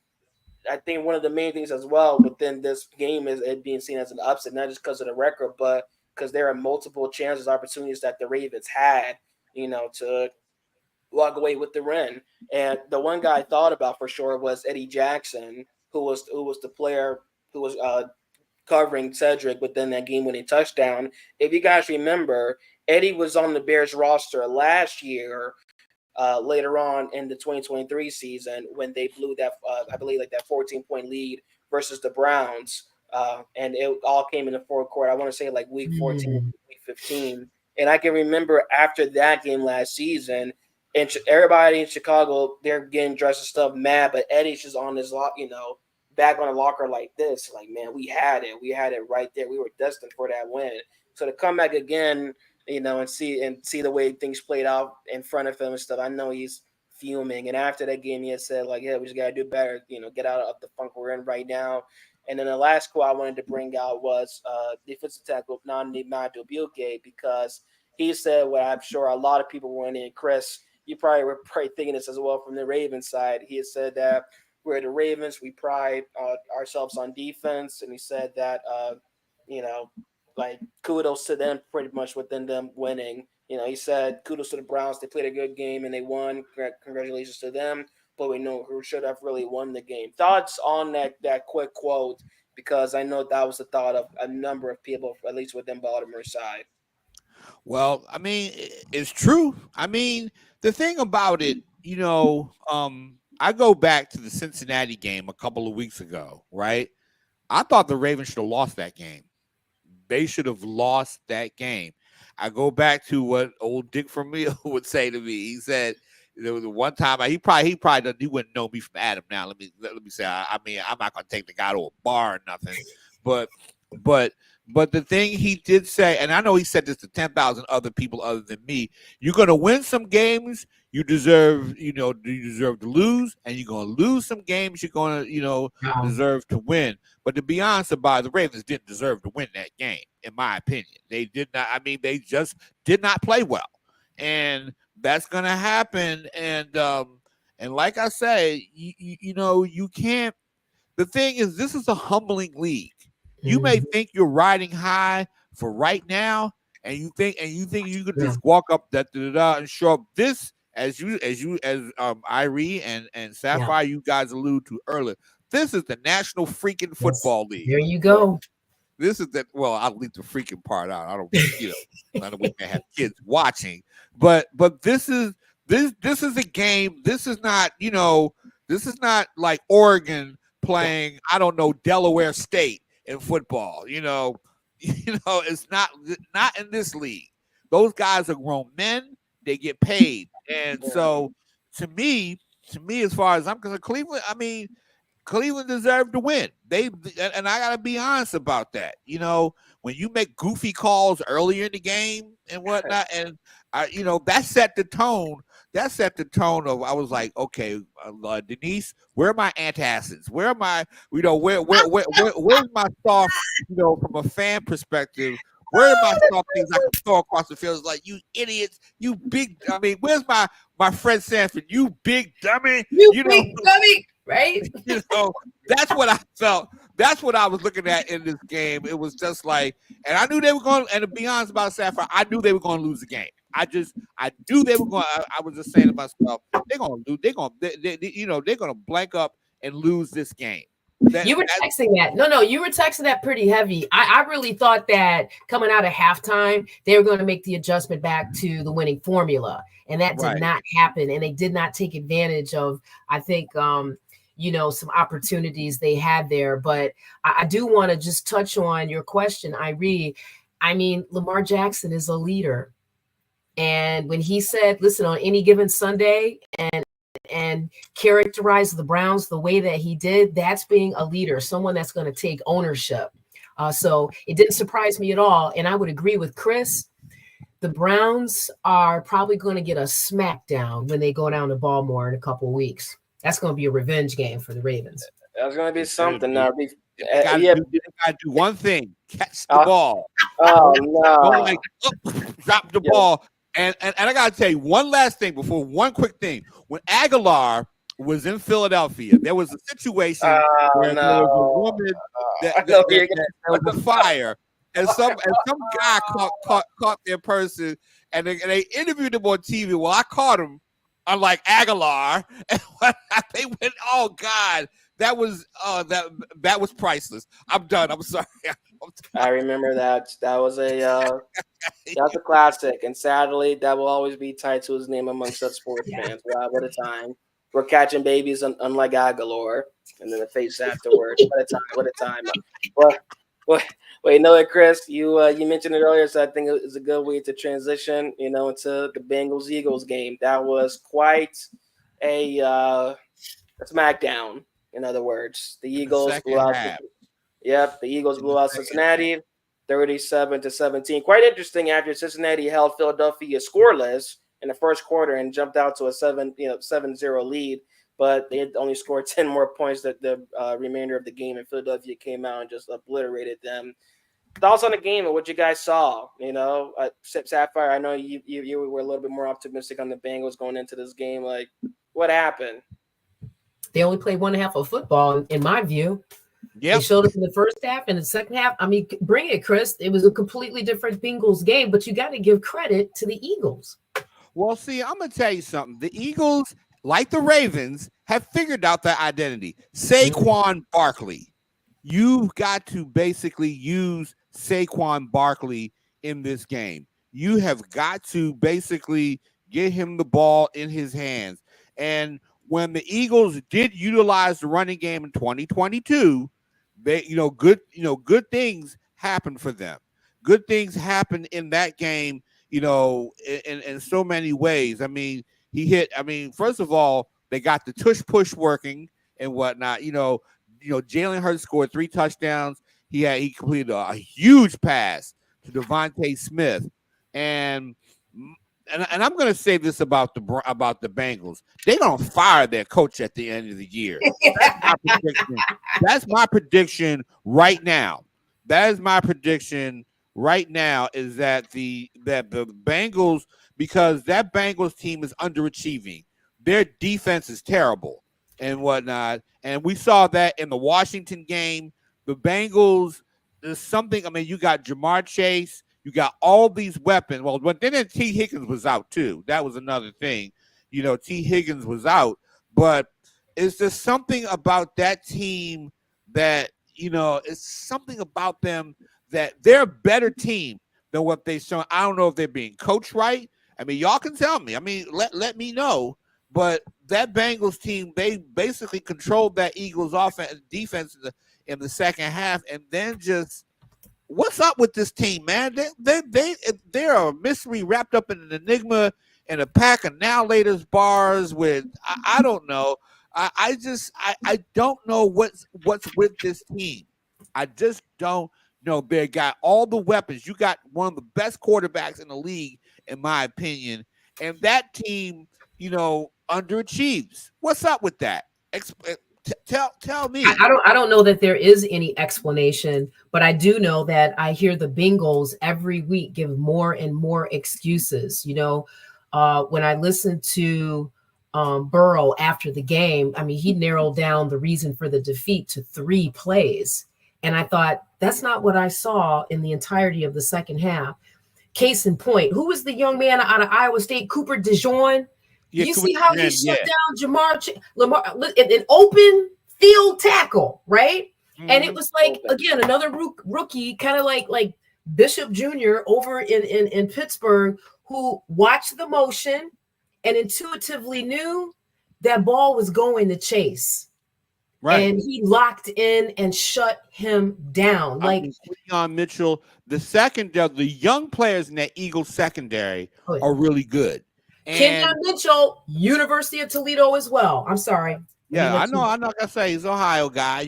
I think one of the main things as well within this game is it being seen as an upset, not just because of the record, but because there are multiple opportunities that the Ravens had, to walk away with the win. And the one guy I thought about for sure was Eddie Jackson, who was the player who was covering Cedric within that game-winning touchdown. If you guys remember, Eddie was on the Bears roster last year, later on in the 2023 season, when they blew that, I believe, like that 14-point lead versus the Browns. And it all came in the fourth quarter. I want to say like week 14, week 15. And I can remember after that game last season, and everybody in Chicago, they're getting dressed and stuff mad, but Eddie's just on his back on the locker like this, like, man, we had it right there. We were destined for that win. So to come back again, and see the way things played out in front of him and stuff, I know he's fuming. And after that game, he had said like, yeah, we just gotta do better, get out of the funk we're in right now. And then the last quote I wanted to bring out was defensive tackle Nandi Madubuike, because he said what I'm sure a lot of people were in. Chris, you probably were thinking this as well from the Ravens side. He had said that we're the Ravens. We pride ourselves on defense. And he said that, like kudos to them pretty much within them winning. He said kudos to the Browns. They played a good game and they won. Congratulations to them. But we know who should have really won the game. Thoughts on that quick quote, because I know that was the thought of a number of people, at least within Baltimore side.
Well, I mean, it's true. I mean, the thing about it, I go back to the Cincinnati game a couple of weeks ago, right? I thought the Ravens should have lost that game. They should have lost that game. I go back to what old Dick Vermeil would say to me. He said there was one time he wouldn't know me from Adam. Now let me say, I mean, I'm not gonna take the guy to a bar or nothing, but the thing he did say, and I know he said this to 10,000 other people other than me, you're gonna win some games you deserve to lose, and you're gonna lose some games you're gonna deserve to win. But to be honest about it, the Ravens didn't deserve to win that game, in my opinion. They did not. I mean, they just did not play well, and that's gonna happen. And like I say, you can't. The thing is, this is a humbling league. You may think you're riding high for right now, and you think you could just walk up and show up. This, as Irie and Sapphire, you guys alluded to earlier. This is the National Freaking Football League.
There you go.
This is well, I'll leave the freaking part out. I don't, I know we may have kids watching, but this is a game. This is not, this is not like Oregon playing, I don't know, Delaware State in football. It's not in this league. Those guys are grown men. They get paid, and so to me, as far as I'm concerned, Cleveland deserved to win. And I gotta be honest about that. When you make goofy calls earlier in the game and whatnot, and that set the tone. That set the tone of, I was like, okay, Denise, where are my antacids? Where am I? Where's my soft? From a fan perspective, where are my soft things I can throw across the field? It's like, you idiots, where's my Fred Sanford? You big dummy.
You big dummy. right?
That's what I felt. That's what I was looking at in this game. It was just like, and I knew they were going. And to be honest about Sapphire, I knew they were going to lose the game. I knew they were going. I was just saying to myself, they're going to lose. They're going to blank up and lose this game.
You were texting that. No, you were texting that pretty heavy. I really thought that coming out of halftime, they were going to make the adjustment back to the winning formula. And that did not happen. And they did not take advantage of, I think, some opportunities they had there. But I do want to just touch on your question, Irie. I mean, Lamar Jackson is a leader. And when he said, listen, on any given Sunday and characterize the Browns the way that he did, that's being a leader, someone that's going to take ownership. So it didn't surprise me at all. And I would agree with Chris. The Browns are probably going to get a smackdown when they go down to Baltimore in a couple of weeks. That's going to be a revenge game for the Ravens.
That's going to be something. Now,
you gotta do one thing: catch the ball.
Oh no!
Drop the ball. And I gotta tell you one last thing before one quick thing. When Aguilar was in Philadelphia, there was a situation where there was a woman that was a fire, and some guy caught their person, and they interviewed him on TV. Well, I caught him, unlike Aguilar, and they went, "Oh God, that was priceless." I'm done. I'm sorry.
I remember that. That was a classic, and sadly, that will always be tied to his name amongst us sports fans. Wow, what a time! We're catching babies, unlike Aguilar, and then the face afterwards. What a time! Well, you know what, Chris? You mentioned it earlier, so I think it's a good way to transition, into the Bengals-Eagles game. That was quite a smackdown. In other words, the Eagles blew out. The Eagles blew out Cincinnati 37-17. Quite interesting after Cincinnati held Philadelphia scoreless in the first quarter and jumped out to a 7-0 lead, but they had only scored 10 more points that the remainder of the game, and Philadelphia came out and just obliterated them. Thoughts on the game and what you guys saw? Sapphire, I know you were a little bit more optimistic on the Bengals going into this game. Like, what happened?
They only played 1.5 of football, in my view.
Yep.
They showed up in the first half and the second half. I mean, bring it, Chris. It was a completely different Bengals game, but you got to give credit to the Eagles.
Well, see, I'm going to tell you something. The Eagles, like the Ravens, have figured out their identity. Saquon Barkley. You've got to basically use Saquon Barkley in this game. You have got to basically get him the ball in his hands. And when the Eagles did utilize the running game in 2022, they, good things happened for them. Good things happened in that game, in so many ways. I mean, first of all, they got the tush push working and whatnot. Jalen Hurts scored 3 touchdowns. He completed a huge pass to Devontae Smith, and I'm going to say this about the Bengals. They're going to fire their coach at the end of the year. That's my prediction right now. That is my prediction right now, is that the Bengals, because that Bengals team is underachieving. Their defense is terrible and whatnot. And we saw that in the Washington game. The Bengals, there's something, you got Jamar Chase. You got all these weapons. Well, then T. Higgins was out too. That was another thing. T. Higgins was out. But it's just something about that team that, it's something about them that they're a better team than what they've shown. I don't know if they're being coached right. Y'all can tell me. Let me know. But that Bengals team, they basically controlled that Eagles offense defense in the second half, and then just what's up with this team, man? They're a mystery wrapped up in an enigma and a pack of now later's bars with I don't know. I don't know what's with this team. I just don't know. They got all the weapons. You got one of the best quarterbacks in the league, in my opinion, and that team, underachieves. What's up with that? Tell me.
I don't know that there is any explanation, but I do know that I hear the Bengals every week give more and more excuses. When I listen to Burrow after the game. I mean, he narrowed down the reason for the defeat to 3 plays. And I thought, that's not what I saw in the entirety of the second half. Case in point, who was the young man out of Iowa State, Cooper DeJean?
Yeah,
You
Cooper
see how he
DeJean,
shut down Lamar in an open field tackle, right? And it was like, again, another rookie, kind of like Bishop Jr. over in Pittsburgh, who watched the motion and intuitively knew that ball was going to Chase. Right. And he locked in and shut him down. Like
Quinyon Mitchell, the young players in that Eagles secondary are really good.
Quinyon Mitchell, University of Toledo as well. I'm sorry.
Yeah, I know. I'm not gonna say he's an Ohio guy,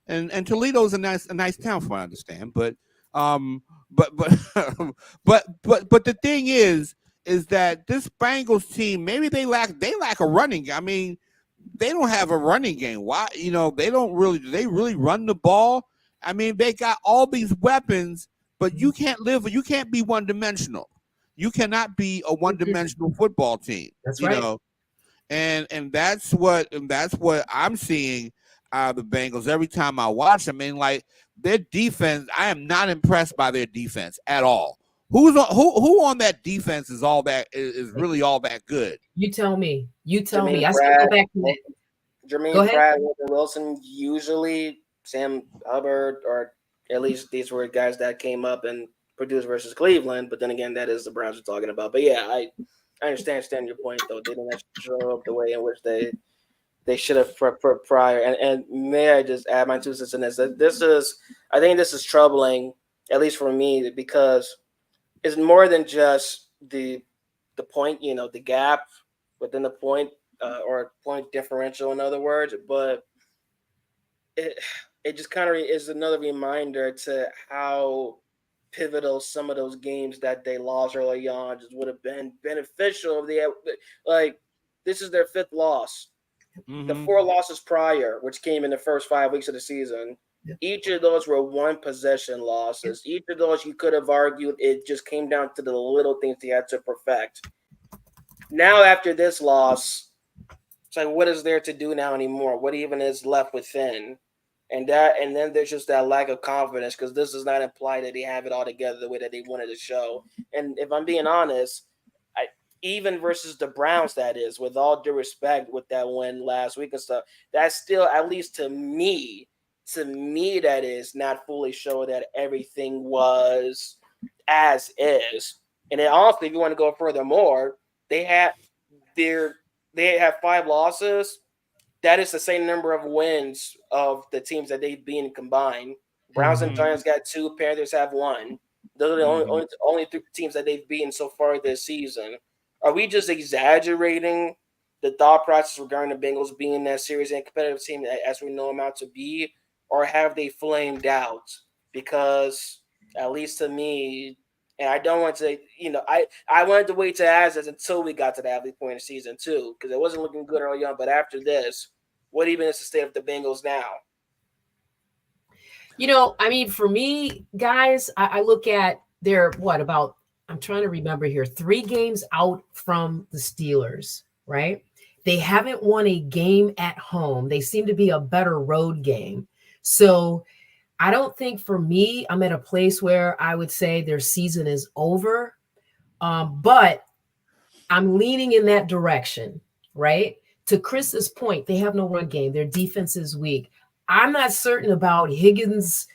and Toledo's a nice town from what I understand. But the thing is that this Bengals team, maybe they lack a running. I mean, they don't have a running game. Why? They really run the ball. I mean, they got all these weapons, but you can't be one dimensional. You cannot be a one-dimensional football team.
That's right.
And that's what I'm seeing out of the Bengals every time I watch them. I mean, like their defense, I am not impressed by their defense at all. Who on that defense is really all that good?
You tell me.
Jermaine
I still go back to that.
Jermaine Pratt, Wilson, usually Sam Hubbard, or at least these were guys that came up and produced versus Cleveland. But then again, that is the Browns we're talking about. But yeah, I understand your point, though. They didn't actually show up the way in which they should have prior. And may I just add my 2 cents in this? I think this is troubling, at least for me, because it's more than just the point, the gap within the point or point differential, in other words, but it just kind of is another reminder to how pivotal some of those games that they lost early on just would have been beneficial. This is their 5th loss. Mm-hmm. The 4 losses prior, which came in the first 5 weeks of the season, each of those were 1 possession losses. Each of those, you could have argued it just came down to the little things they had to perfect. Now, after this loss, it's like, what is there to do now anymore? What even is left within? And then there's just that lack of confidence, because this does not imply that they have it all together the way that they wanted to show. And if I'm being honest, even versus the Browns, that is, with all due respect, with that win last week and stuff, that's still, at least to me, that is not fully show that everything was as is. And then honestly, if you want to go furthermore, they have 5 losses. That is the same number of wins of the teams that they've been combined. Browns and Giants got 2, Panthers have 1. Those are the only 3 teams that they've beaten so far this season. Are we just exaggerating the thought process regarding the Bengals being that serious and competitive team as we know them out to be, or have they flamed out? Because at least to me, and I don't want to, I wanted to wait to ask this until we got to the halfway point of season 2, because it wasn't looking good early on. But after this, what even is the state of the Bengals now?
I mean, for me, guys, I look at their I'm trying to remember here, 3 games out from the Steelers, right? They haven't won a game at home. They seem to be a better road game. So I don't think, for me, I'm at a place where I would say their season is over. But I'm leaning in that direction, right? To Chris's point, they have no run game. Their defense is weak. I'm not certain about Higgins'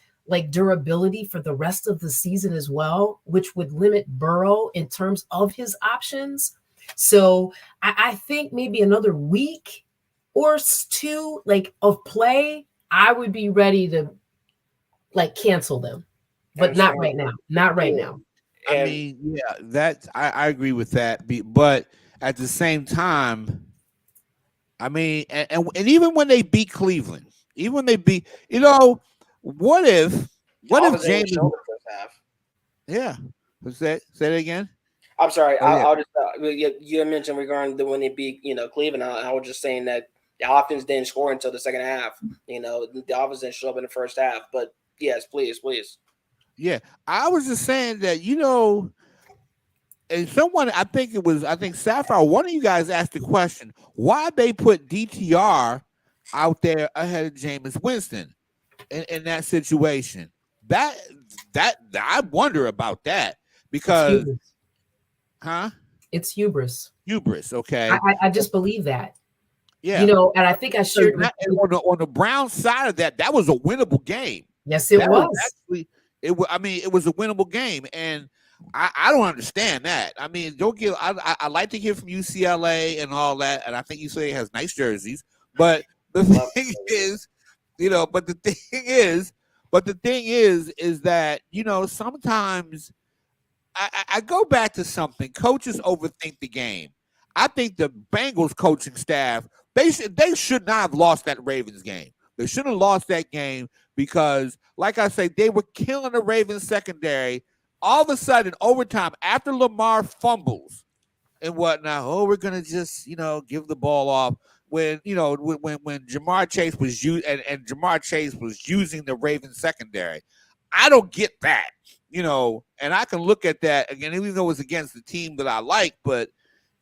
durability for the rest of the season as well, which would limit Burrow in terms of his options. So I think maybe another week or 2 of play, I would be ready to cancel them, but not right now. Not right now.
I mean, yeah, I agree with that. But at the same time, I mean, and even when they beat Cleveland, what if James? Yeah, say that again.
I'm sorry. I'll just you mentioned regarding when they beat Cleveland. I was just saying that the offense didn't score until the second half. The offense didn't show up in the first half. But yes, please.
Yeah, I was just saying that and someone, I think Sapphire, one of you guys asked the question, why they put DTR out there ahead of Jameis Winston in that situation. That I wonder about that
It's
because,
hubris.
huh?
It's hubris.
Hubris, okay.
I just believe that.
Yeah.
You know, and I think I shared with
on the Brown side of that was a winnable game.
Yes, it was.
Actually, I mean, it was a winnable game, and I don't understand that. I mean, don't give. I like to hear from UCLA and all that, and I think UCLA has nice jerseys. But the thing is, but the thing is that sometimes I go back to something. Coaches overthink the game. I think the Bengals coaching staff they should not have lost that Ravens game. They shouldn't have lost that game because, like I say, they were killing the Ravens secondary. All of a sudden, overtime, after Lamar fumbles and whatnot, we're gonna just give the ball off. When when Jamar Chase was and Jamar Chase was using the Ravens secondary, I don't get that. And I can look at that again, even though it's against the team that I like, but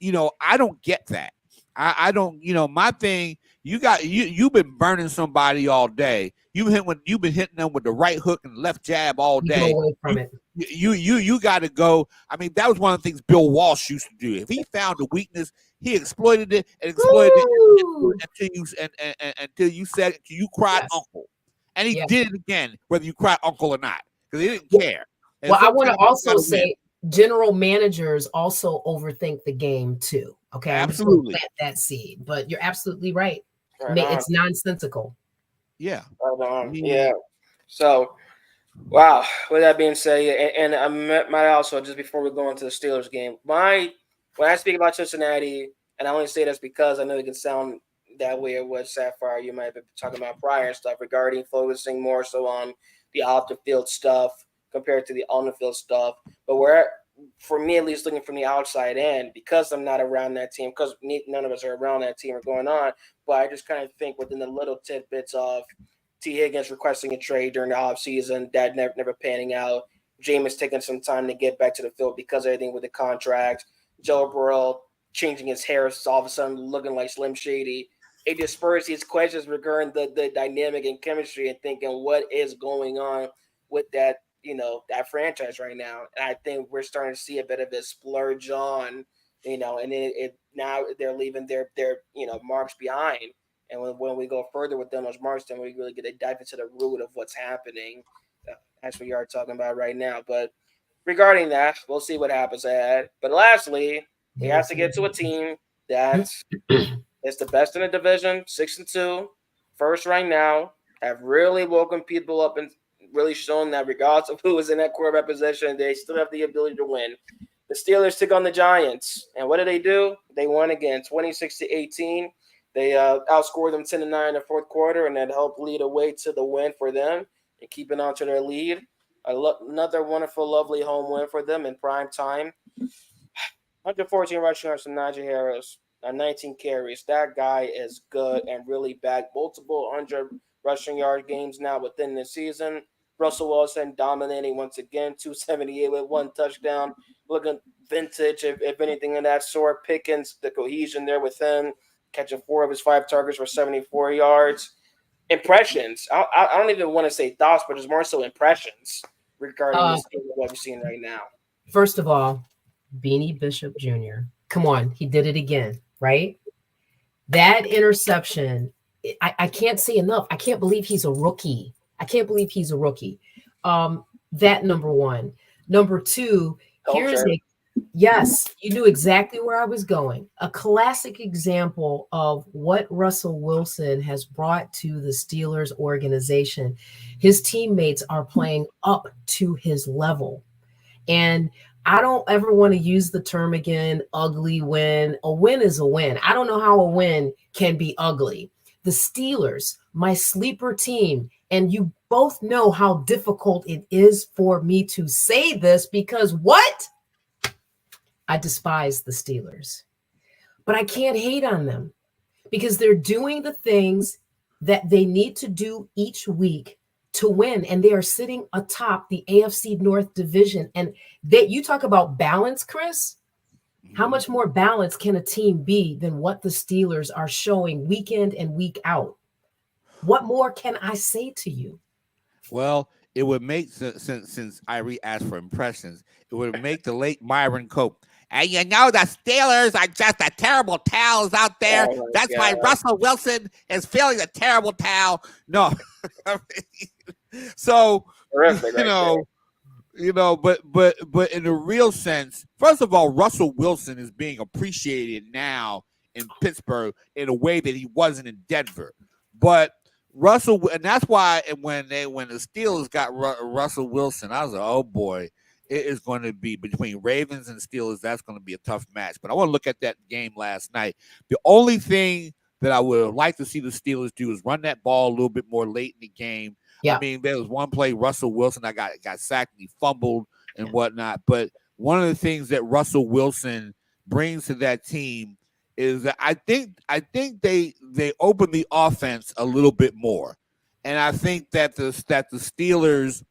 I don't get that. I don't, my thing, you've been burning somebody all day. You've been hitting them with the right hook and left jab all day.
Go away from it.
You got to go. I mean, that was one of the things Bill Walsh used to do. If he found a weakness, he exploited it and exploited it until you cried uncle. And he did it again, whether you cried uncle or not, because he didn't care. And
well, I want to also say general managers also overthink the game too. Okay,
absolutely.
Plant that seed, but you're absolutely right. It's nonsensical.
Yeah.
Yeah. So, wow. With that being said, and I might also, just before we go into the Steelers game, when I speak about Cincinnati, and I only say this because I know it can sound that way with Sapphire, you might have been talking about prior and stuff regarding focusing more so on the off the field stuff compared to the on the field stuff. But for me, at least looking from the outside in, because I'm not around that team, because none of us are around that team or going on, but I just kind of think within the little tidbits of T. Higgins requesting a trade during the offseason, that never panning out, Jameis taking some time to get back to the field because of everything with the contract, Joe Burrow changing his hair, all of a sudden looking like Slim Shady. It just spurs these questions regarding the dynamic and chemistry and thinking what is going on with that that franchise right now. And I think we're starting to see a bit of a splurge on, and then now they're leaving their marks behind. And when we go further with them, those marks, then we really get to dive into the root of what's happening. That's what you are talking about right now. But regarding that, we'll see what happens ahead. But lastly, he has to get to a team that is the best in the division, 6-2, first right now, have really woken people up and really shown that regardless of who is in that quarterback position, they still have the ability to win. The Steelers took on the Giants, and what did they do? They won again, 26-18. They outscored them 10-9 in the fourth quarter, and that helped lead a way to the win for them and keeping on to their lead. Another wonderful, lovely home win for them in prime time. 114 rushing yards from Najee Harris, 19 carries. That guy is good and really back. Multiple 100 rushing yard games now within the season. Russell Wilson dominating once again, 278 with one touchdown. Looking vintage, if anything of that sort. Pickens, the cohesion there with him, catching 4 of his 5 targets for 74 yards. Impressions. I don't even want to say thoughts, but it's more so impressions regarding this game, what we're seeing right now.
First of all, Beanie Bishop Jr. Come on, he did it again, right? That interception, I can't say enough. I can't believe he's a rookie. That number one. Number two, yes, you knew exactly where I was going. A classic example of what Russell Wilson has brought to the Steelers organization. His teammates are playing up to his level. And I don't ever want to use the term again, ugly win. A win is a win. I don't know how a win can be ugly. The Steelers, my sleeper team, and you both know how difficult it is for me to say this because what? I despise the Steelers. But I can't hate on them because they're doing the things that they need to do each week to win, and they are sitting atop the AFC North division. And you talk about balance, Chris. How much more balanced can a team be than what the Steelers are showing week in and week out? What more can I say to you?
Well, it would make since Irie asked for impressions, it would make the late Myron Cope. And you know the Steelers are just a terrible towels out there. That's why Russell Wilson is feeling a terrible towel. No, so but in a real sense, first of all, Russell Wilson is being appreciated now in Pittsburgh in a way that he wasn't in Denver. But Russell, and that's why when the Steelers got Russell Wilson, I was like, oh boy, it is going to be between Ravens and Steelers. That's going to be a tough match. But I want to look at that game last night. The only thing that I would like to see the Steelers do is run that ball a little bit more late in the game. Yeah. I mean, there was one play, Russell Wilson, I got sacked and he fumbled and whatnot. But one of the things that Russell Wilson brings to that team is that I think they open the offense a little bit more. And I think that the Steelers,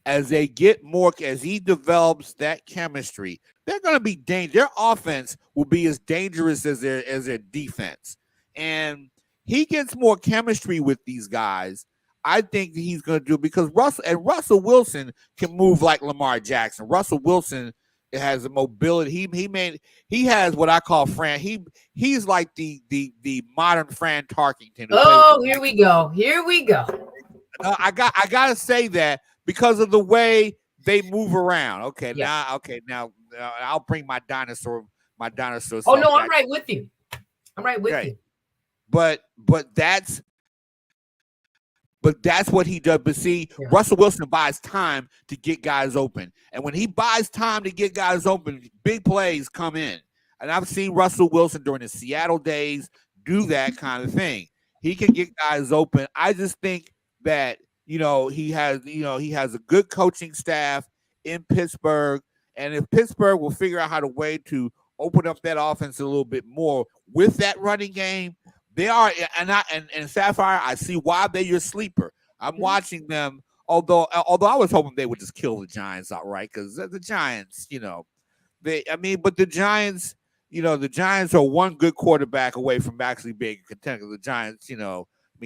as they get more, as he develops that chemistry, they're going to be dangerous. Their offense will be as dangerous as their defense. And he gets more chemistry with these guys. I think he's going to do it because Russell Wilson can move like Lamar Jackson. Russell Wilson has a mobility. He has what I call Fran. He's like the modern Fran Tarkington.
Oh, here we go.
I gotta say that because of the way they move around. Okay, now I'll bring my dinosaur.
Oh no, I'm right with you. You.
But that's what he does. But see, Russell Wilson buys time to get guys open. And when he buys time to get guys open, big plays come in. And I've seen Russell Wilson during the Seattle days do that kind of thing. He can get guys open. I just think that, he has a good coaching staff in Pittsburgh. And if Pittsburgh will figure out how to open up that offense a little bit more with that running game, they are, and Sapphire, I see why they're your sleeper. I'm watching them, although I was hoping they would just kill the Giants outright because the Giants, but the Giants, the Giants are one good quarterback away from actually being a contender. The Giants,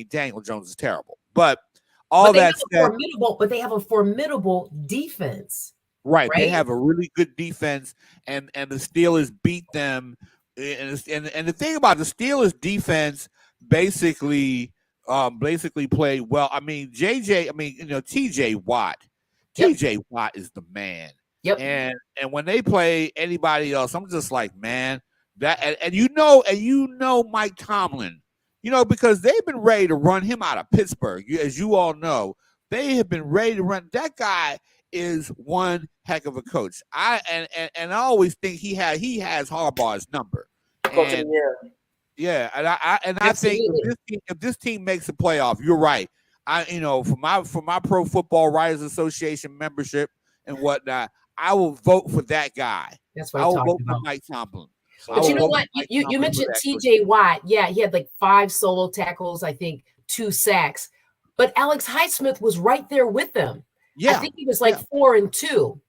Daniel Jones is terrible, but they have a formidable defense. Right, they have a really good defense, and the Steelers beat them. And the thing about the Steelers defense basically played well. I mean, TJ Watt.
Yep.
TJ Watt is the man.
Yep.
And when they play anybody else, I'm just like, man, that and Mike Tomlin, because they've been ready to run him out of Pittsburgh. As you all know, they have been ready to run that guy. Is one heck of a coach. I always think he has Harbaugh's number. And, yeah, and I think if this team makes a playoff, you're right. For my Pro Football Writers Association membership and whatnot, I will vote for that guy.
That's what
I will vote
about.
for Mike Tomlin.
But you know what? You mentioned TJ Watt. Yeah, he had like 5 solo tackles, I think 2 sacks. But Alex Highsmith was right there with them. Yeah, I think he was like 4 and 2.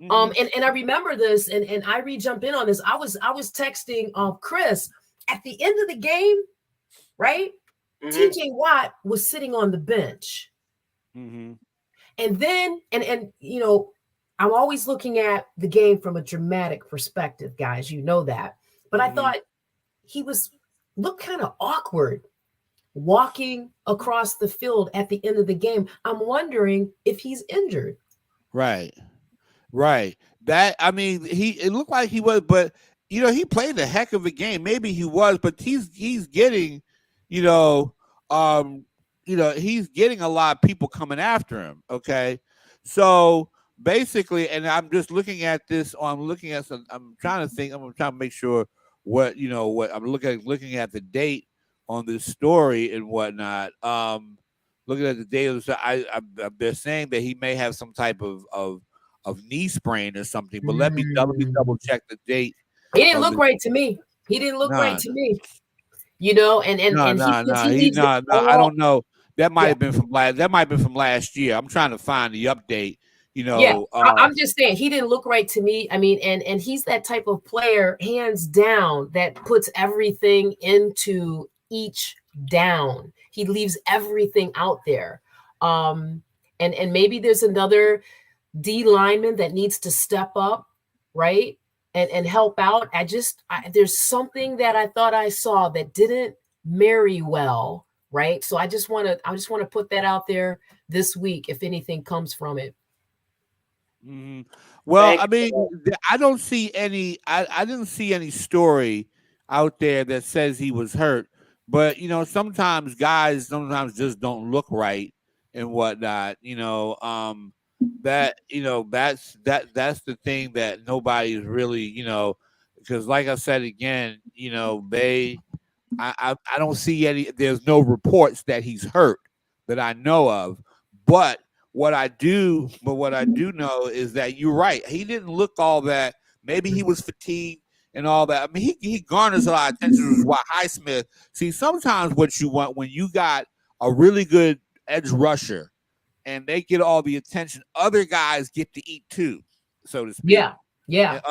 Mm-hmm. And I remember this, and Irie jump in on this. I was texting Chris at the end of the game, right? Mm-hmm. TJ Watt was sitting on the bench.
Mm-hmm.
And then and I'm always looking at the game from a dramatic perspective, guys. You know that. But I thought he looked kind of awkward walking across the field at the end of the game. I'm wondering if he's injured.
Right. That, it looked like he was, but he played a heck of a game. Maybe he was, but he's getting, he's getting a lot of people coming after him. Okay. So basically, and I'm just looking at this, I'm trying to make sure what I'm looking at the date on this story and whatnot. Looking at the date, they're saying that he may have some type of knee sprain or something. But let me double check the date.
He didn't look right to me. He didn't look right to me. And
I don't know That might have been from last year. I'm trying to find the update.
I'm just saying he didn't look right to me. I mean, and he's that type of player, hands down, that puts everything into each down. He leaves everything out there. And maybe there's another D lineman that needs to step up, right? And help out. There's something that I thought I saw that didn't marry well, right? So I just want to put that out there this week if anything comes from it.
Mm-hmm. Well, I mean, I don't see any. I didn't see any story out there that says he was hurt. But sometimes guys just don't look right and whatnot. That's the thing that nobody's really because like I said again, I don't see any. There's no reports that he's hurt that I know of, but. What I do know is that you're right. He didn't look all that. Maybe he was fatigued and all that. I mean, he garners a lot of attention. Which is why Highsmith. See, sometimes what you want when you got a really good edge rusher and they get all the attention, other guys get to eat too, so to speak.
Yeah.
And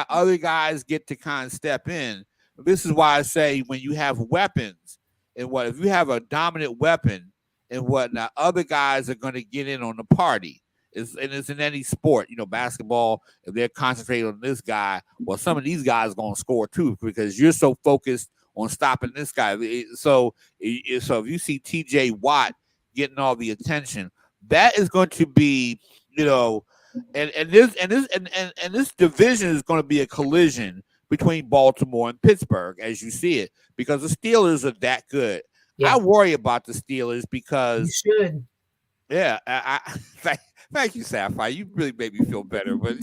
other guys get to kind of step in. This is why I say when you have weapons and if you have a dominant weapon. And whatnot, other guys are going to get in on the party. It's in any sport, basketball. If they're concentrating on this guy, well, some of these guys are going to score too because you're so focused on stopping this guy. So if you see T.J. Watt getting all the attention, that is going to be, and this division is going to be a collision between Baltimore and Pittsburgh, as you see it, because the Steelers are that good. Yeah. I worry about the Steelers because
you should.
Yeah, thank you, Sapphire. You really made me feel better. But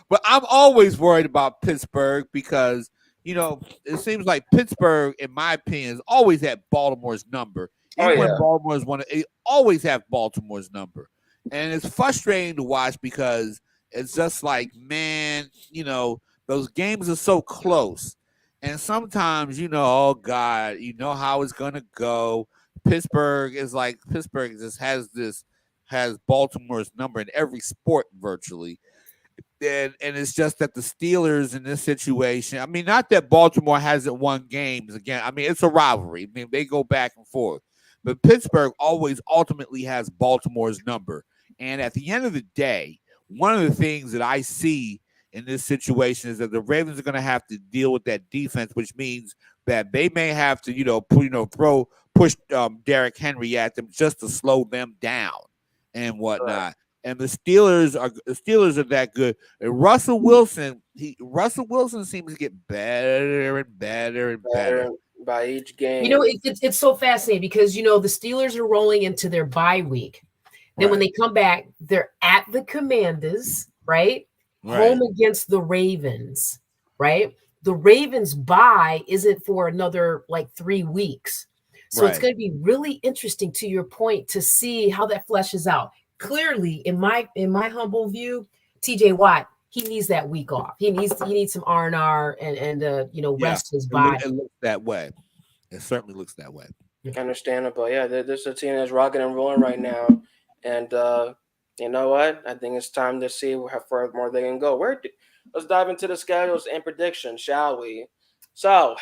but I'm always worried about Pittsburgh because it seems like Pittsburgh, in my opinion, has always had Baltimore's number. When Baltimore's they always have Baltimore's number, and it's frustrating to watch because it's just like, man, those games are so close. And sometimes, oh God, how it's gonna go. Pittsburgh just has Baltimore's number in every sport virtually. And it's just that the Steelers in this situation, I mean, not that Baltimore hasn't won games again. I mean, it's a rivalry. I mean, they go back and forth. But Pittsburgh always ultimately has Baltimore's number. And at the end of the day, one of the things that I see in this situation is that the Ravens are going to have to deal with that defense, which means that they may have to, push Derrick Henry at them just to slow them down and whatnot. Right. And the Steelers are that good. And Russell Wilson seems to get better and better and better
by each game.
It's so fascinating because the Steelers are rolling into their bye week. Then when they come back, they're at the Commanders, right? Home against the Ravens, right? The Ravens bye isn't for another 3 weeks. So it's going to be really interesting, to your point, to see how that fleshes out. Clearly, in my humble view, TJ Watt, he needs that week off. He needs some R&R and rest his body.
It looks that way. It certainly looks that way.
Understandable. Yeah, there's a team that's rocking and rolling right now. And you know what? I think it's time to see how far more they can go. Let's dive into the schedules and predictions, shall we? So,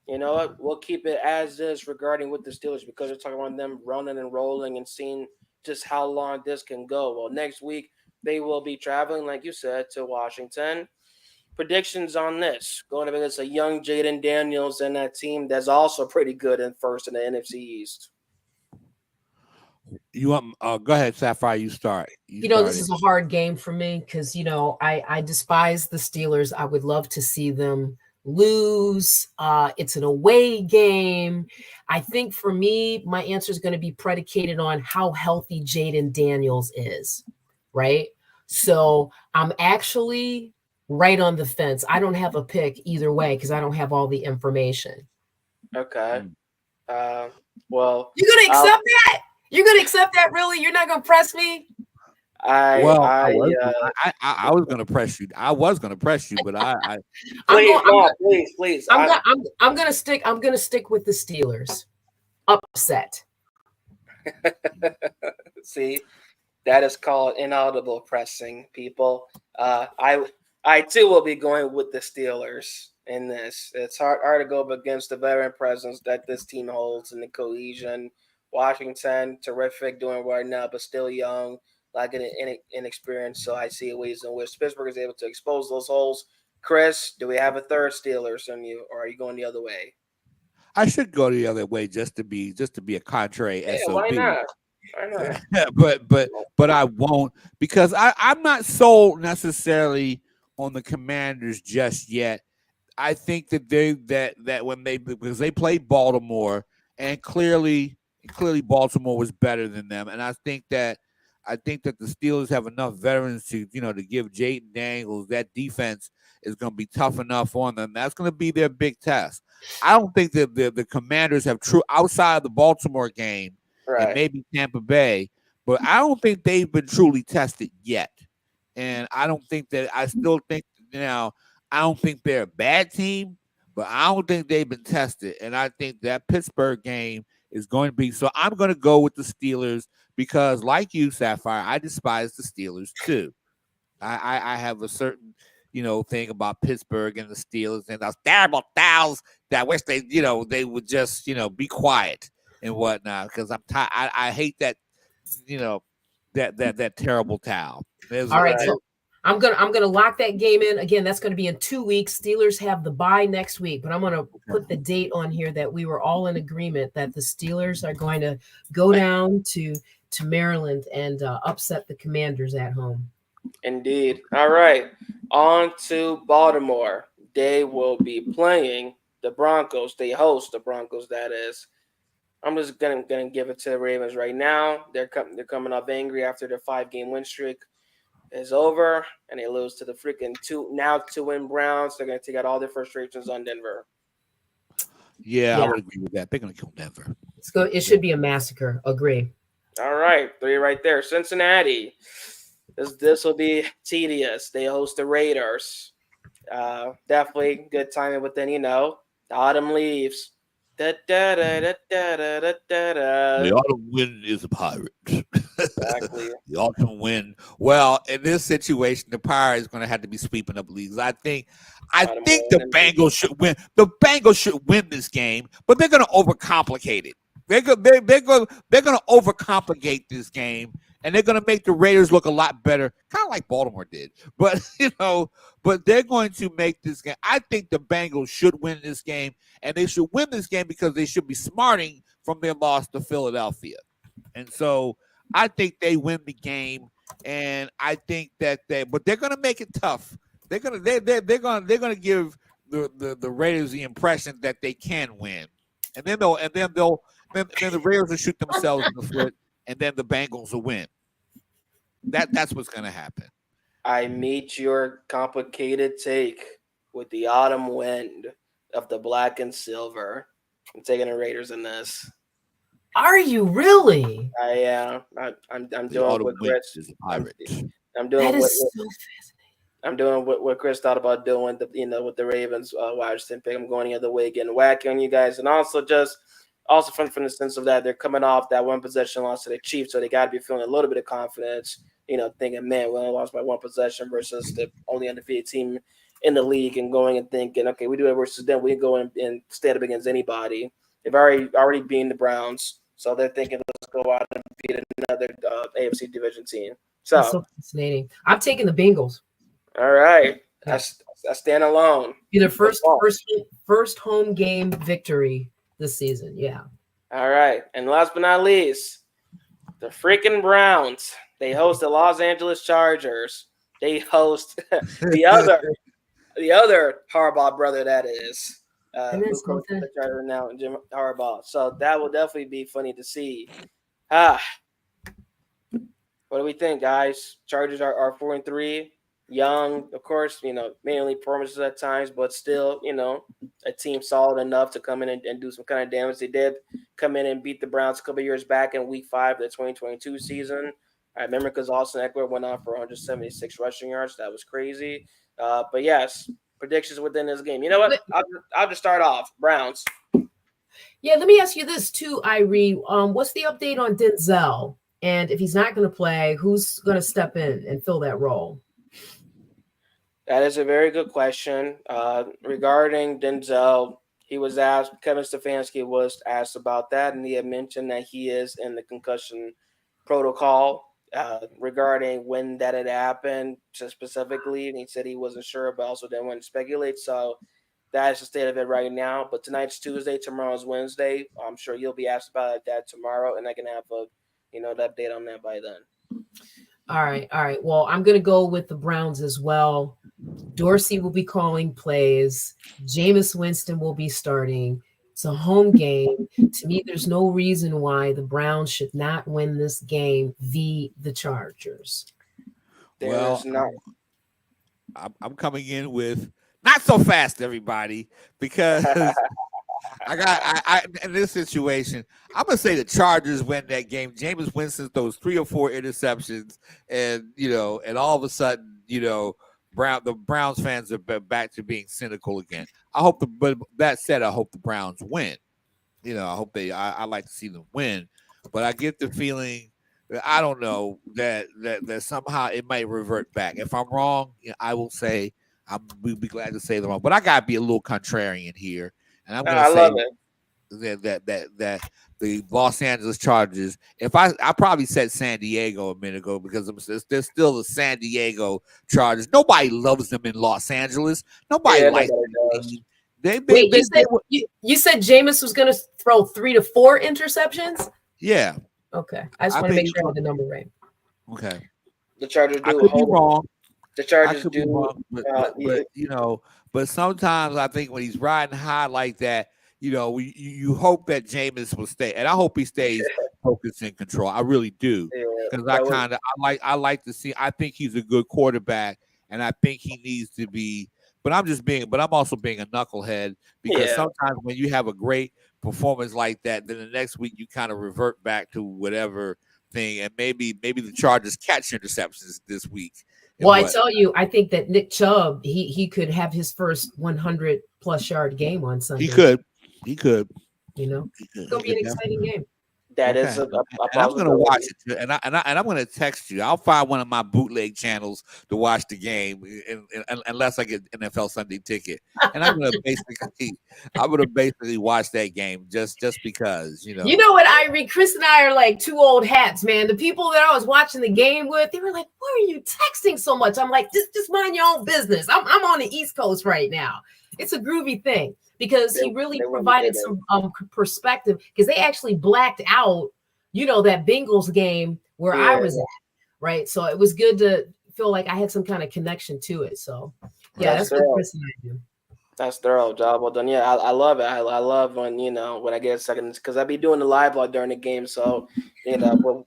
you know what? We'll keep it as is regarding with the Steelers because we're talking about them running and rolling and seeing just how long this can go. Well, next week they will be traveling, like you said, to Washington. Predictions on this: going up against a young Jaden Daniels and that team that's also pretty good in first in the NFC East.
You want? Go ahead, Sapphire. You start.
This is a hard game for me because I despise the Steelers. I would love to see them lose. It's an away game. I think for me, my answer is going to be predicated on how healthy Jaden Daniels is, right? So I'm actually right on the fence. I don't have a pick either way because I don't have all the information.
Okay.
Well, you're going to accept that? You're going to accept that, really? You're not going to press me?
I was gonna press you. I was gonna press you, but I
please, please.
I'm gonna stick with the Steelers. Upset.
See, that is called inaudible pressing, people. I too will be going with the Steelers in this. It's hard to go up against the veteran presence that this team holds and the cohesion. Washington, terrific, doing right now, but still young, like an inexperienced. So I see ways in which Pittsburgh is able to expose those holes. Chris, do we have a third Steelers on you, or are you going the other way?
should go the other way just to be a contrary
Yeah,
SOB.
why not? Why not?
but I won't, because I'm not sold necessarily on the Commanders just yet. I think that that when because they played Baltimore, and clearly Baltimore was better than them, and I think that the Steelers have enough veterans to to give Jaden Daniels that defense is going to be tough enough on them. That's going to be their big test. I don't think that the Commanders have true outside the Baltimore game and
Right.
maybe Tampa Bay, but I don't think they've been truly tested yet. And I don't think that I still think now. I don't think they're a bad team, but I don't think they've been tested. And I think that Pittsburgh game is going to be. So I'm going to go with the Steelers because, like you, Sapphire, I despise the Steelers too. I have a certain thing about Pittsburgh and the Steelers and those terrible towels that wish they would just be quiet and whatnot, because I'm tired. I hate that that terrible towel.
All right, so I'm gonna lock that game in. Again, that's gonna be in 2 weeks. Steelers have the bye next week, but I'm gonna put the date on here that we were all in agreement that the Steelers are going to go down to Maryland and upset the Commanders at home.
Indeed. All right. On to Baltimore. They will be playing the Broncos. They host the Broncos, that is. I'm just gonna give it to the Ravens right now. They're coming up angry after their 5-game win streak is over, and they lose to the freaking two-win Browns. They're gonna take out all their frustrations on Denver.
Yeah, I would agree with that. They're gonna kill Denver.
Let's go. It should be a massacre. Agree.
All right, 3 right there. Cincinnati. This will be tedious. They host the Raiders. Definitely good timing, but then the autumn leaves. The
autumn wind is a pirate.
Exactly.
The autumn wind. Well, in this situation, the Pirates is going to have to be sweeping up leagues. I think the Bengals should win. The Bengals should win this game, but they're going to overcomplicate it. They're going to overcomplicate this game, and they're going to make the Raiders look a lot better, kind of like Baltimore did. But but they're going to make this game. I think the Bengals should win this game, and they should win this game because they should be smarting from their loss to Philadelphia. And so I think they win the game, and I think that but they're going to make it tough. They're going to give the Raiders the impression that they can win, and then the Raiders will shoot themselves in the foot, and then the Bengals will win. That's what's going to happen.
I meet your complicated take with the autumn wind of the black and silver. I'm taking the Raiders in this.
Are you really?
I am. I'm doing what Chris. I'm doing
that
what,
is so fascinating.
I'm doing what Chris thought about doing. With the Ravens Washington pick. I'm going the other way, getting wacky on you guys, and also from the sense of that they're coming off that one possession loss to the Chiefs, so they got to be feeling a little bit of confidence. Thinking, man, we only lost by one possession versus the only undefeated team in the league, and going and thinking, okay, we do it versus them. We can go and stand up against anybody. They've already beaten the Browns, so they're thinking, let's go out and beat another AFC division team.
That's so fascinating. I'm taking the Bengals.
All right, I stand alone.
Be their first home game victory this season. Yeah.
All right, and last but not least, the freaking Browns. They host the Los Angeles Chargers. They host the other Harbaugh brother, that is. Who coaches the Chargers now, Jim Harbaugh. So that will definitely be funny to see. What do we think, guys? Chargers are 4-3. Young, of course, mainly promises at times, but still, a team solid enough to come in and do some kind of damage. They did come in and beat the Browns a couple of years back in Week 5 of the 2022 season. I remember because Austin Eckler went on for 176 rushing yards. That was crazy. But yes, predictions within this game. You know what? I'll just start off. Browns.
Yeah, let me ask you this too, Irie. What's the update on Denzel? And if he's not going to play, who's going to step in and fill that role?
That is a very good question. Regarding Denzel, he was asked, Kevin Stefanski was asked about that, and he had mentioned that he is in the concussion protocol. Regarding when that had happened specifically, and he said he wasn't sure, but also didn't want to speculate. So that is the state of it right now. But tonight's Tuesday, tomorrow's Wednesday. I'm sure you'll be asked about that tomorrow, and I can have an update on that by then.
All right. Well, I'm going to go with the Browns as well. Dorsey will be calling plays. Jameis Winston will be starting. It's a home game. To me, there's no reason why the Browns should not win this game via the Chargers.
Well, I'm coming in with not so fast, everybody, because I in this situation, I'm gonna say the Chargers win that game. Jameis Winston throws 3 or 4 interceptions, and and all of a sudden, the Browns fans are back to being cynical again. But that said, I hope the Browns win. I hope I like to see them win, but I get the feeling that I don't know that somehow it might revert back. If I'm wrong, I will say we'll be glad to say them wrong. But I gotta be a little contrarian here, and I'm gonna say that the Los Angeles Chargers. If I probably said San Diego a minute ago because they're still the San Diego Chargers. Nobody loves them in Los Angeles. Nobody likes them.
You said Jameis was going to throw 3 to 4 interceptions?
Yeah.
Okay. I just want to make sure I have the number right.
Okay.
The Chargers do.
I could be wrong.
The Chargers
do. Be wrong, but sometimes I think when he's riding high like that, you hope that Jameis will stay, and I hope he stays focused and control. I really do, because I like to see. I think he's a good quarterback, and I think he needs to be. But I'm also being a knucklehead because sometimes when you have a great performance like that, then the next week you kind of revert back to whatever thing, and maybe the Chargers catch interceptions this week.
Well, I tell you, I think that Nick Chubb, he could have his first 100+ yard game on Sunday.
He could.
It's gonna be an exciting game.
That is
and I'm going to watch it, and I'm going to text you. I'll find one of my bootleg channels to watch the game, unless I get NFL Sunday Ticket. And I'm going to basically watch that game just because, You
know what, Irie? Chris and I are like 2 old hats, man. The people that I was watching the game with, they were like, "Why are you texting so much?" I'm like, "Just mind your own business. I'm on the East Coast right now." It's a groovy thing. Because he really provided some perspective, because they actually blacked out, that Bengals game where I was at, right? So it was good to feel like I had some kind of connection to it. So, that's what Chris and I do.
That's thorough, job well done. Yeah, I love it. I love when when I get a second, because I be doing the live log during the game. So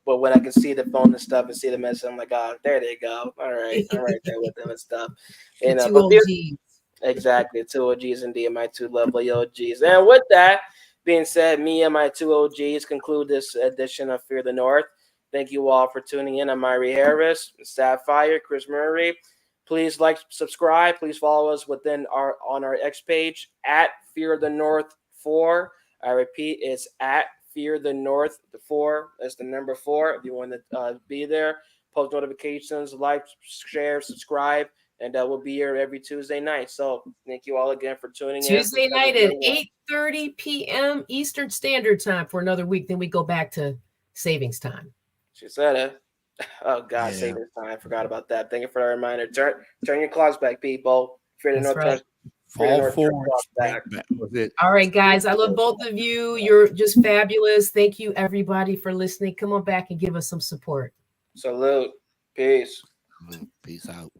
but when I can see the phone and stuff and see the message, I'm like, there they go. All right there with them and stuff. Exactly, 2 OGs indeed, my 2 lovely OGs. And with that being said, me and my 2 OGs conclude this edition of Fear the North. Thank you all for tuning in. I'm Myrie Harris, Sapphire, Chris Murray. Please like, subscribe. Please follow us on our X page at Fear the North 4. I repeat, it's at Fear the North 4. That's the number 4. If you want to be there, post notifications, like, share, subscribe. And we'll be here every Tuesday night. So thank you all again for tuning in.
Tuesday night at 8:30 p.m. Eastern Standard Time for another week. Then we go back to savings time.
She said it. Oh, God, savings time. I forgot about that. Thank you for the reminder. Turn your clocks back, people. Fear the North.
Right.
Fall forward. Back.
All right, guys. I love both of you. You're just fabulous. Thank you, everybody, for listening. Come on back and give us some support.
Salute. Peace.
Peace out.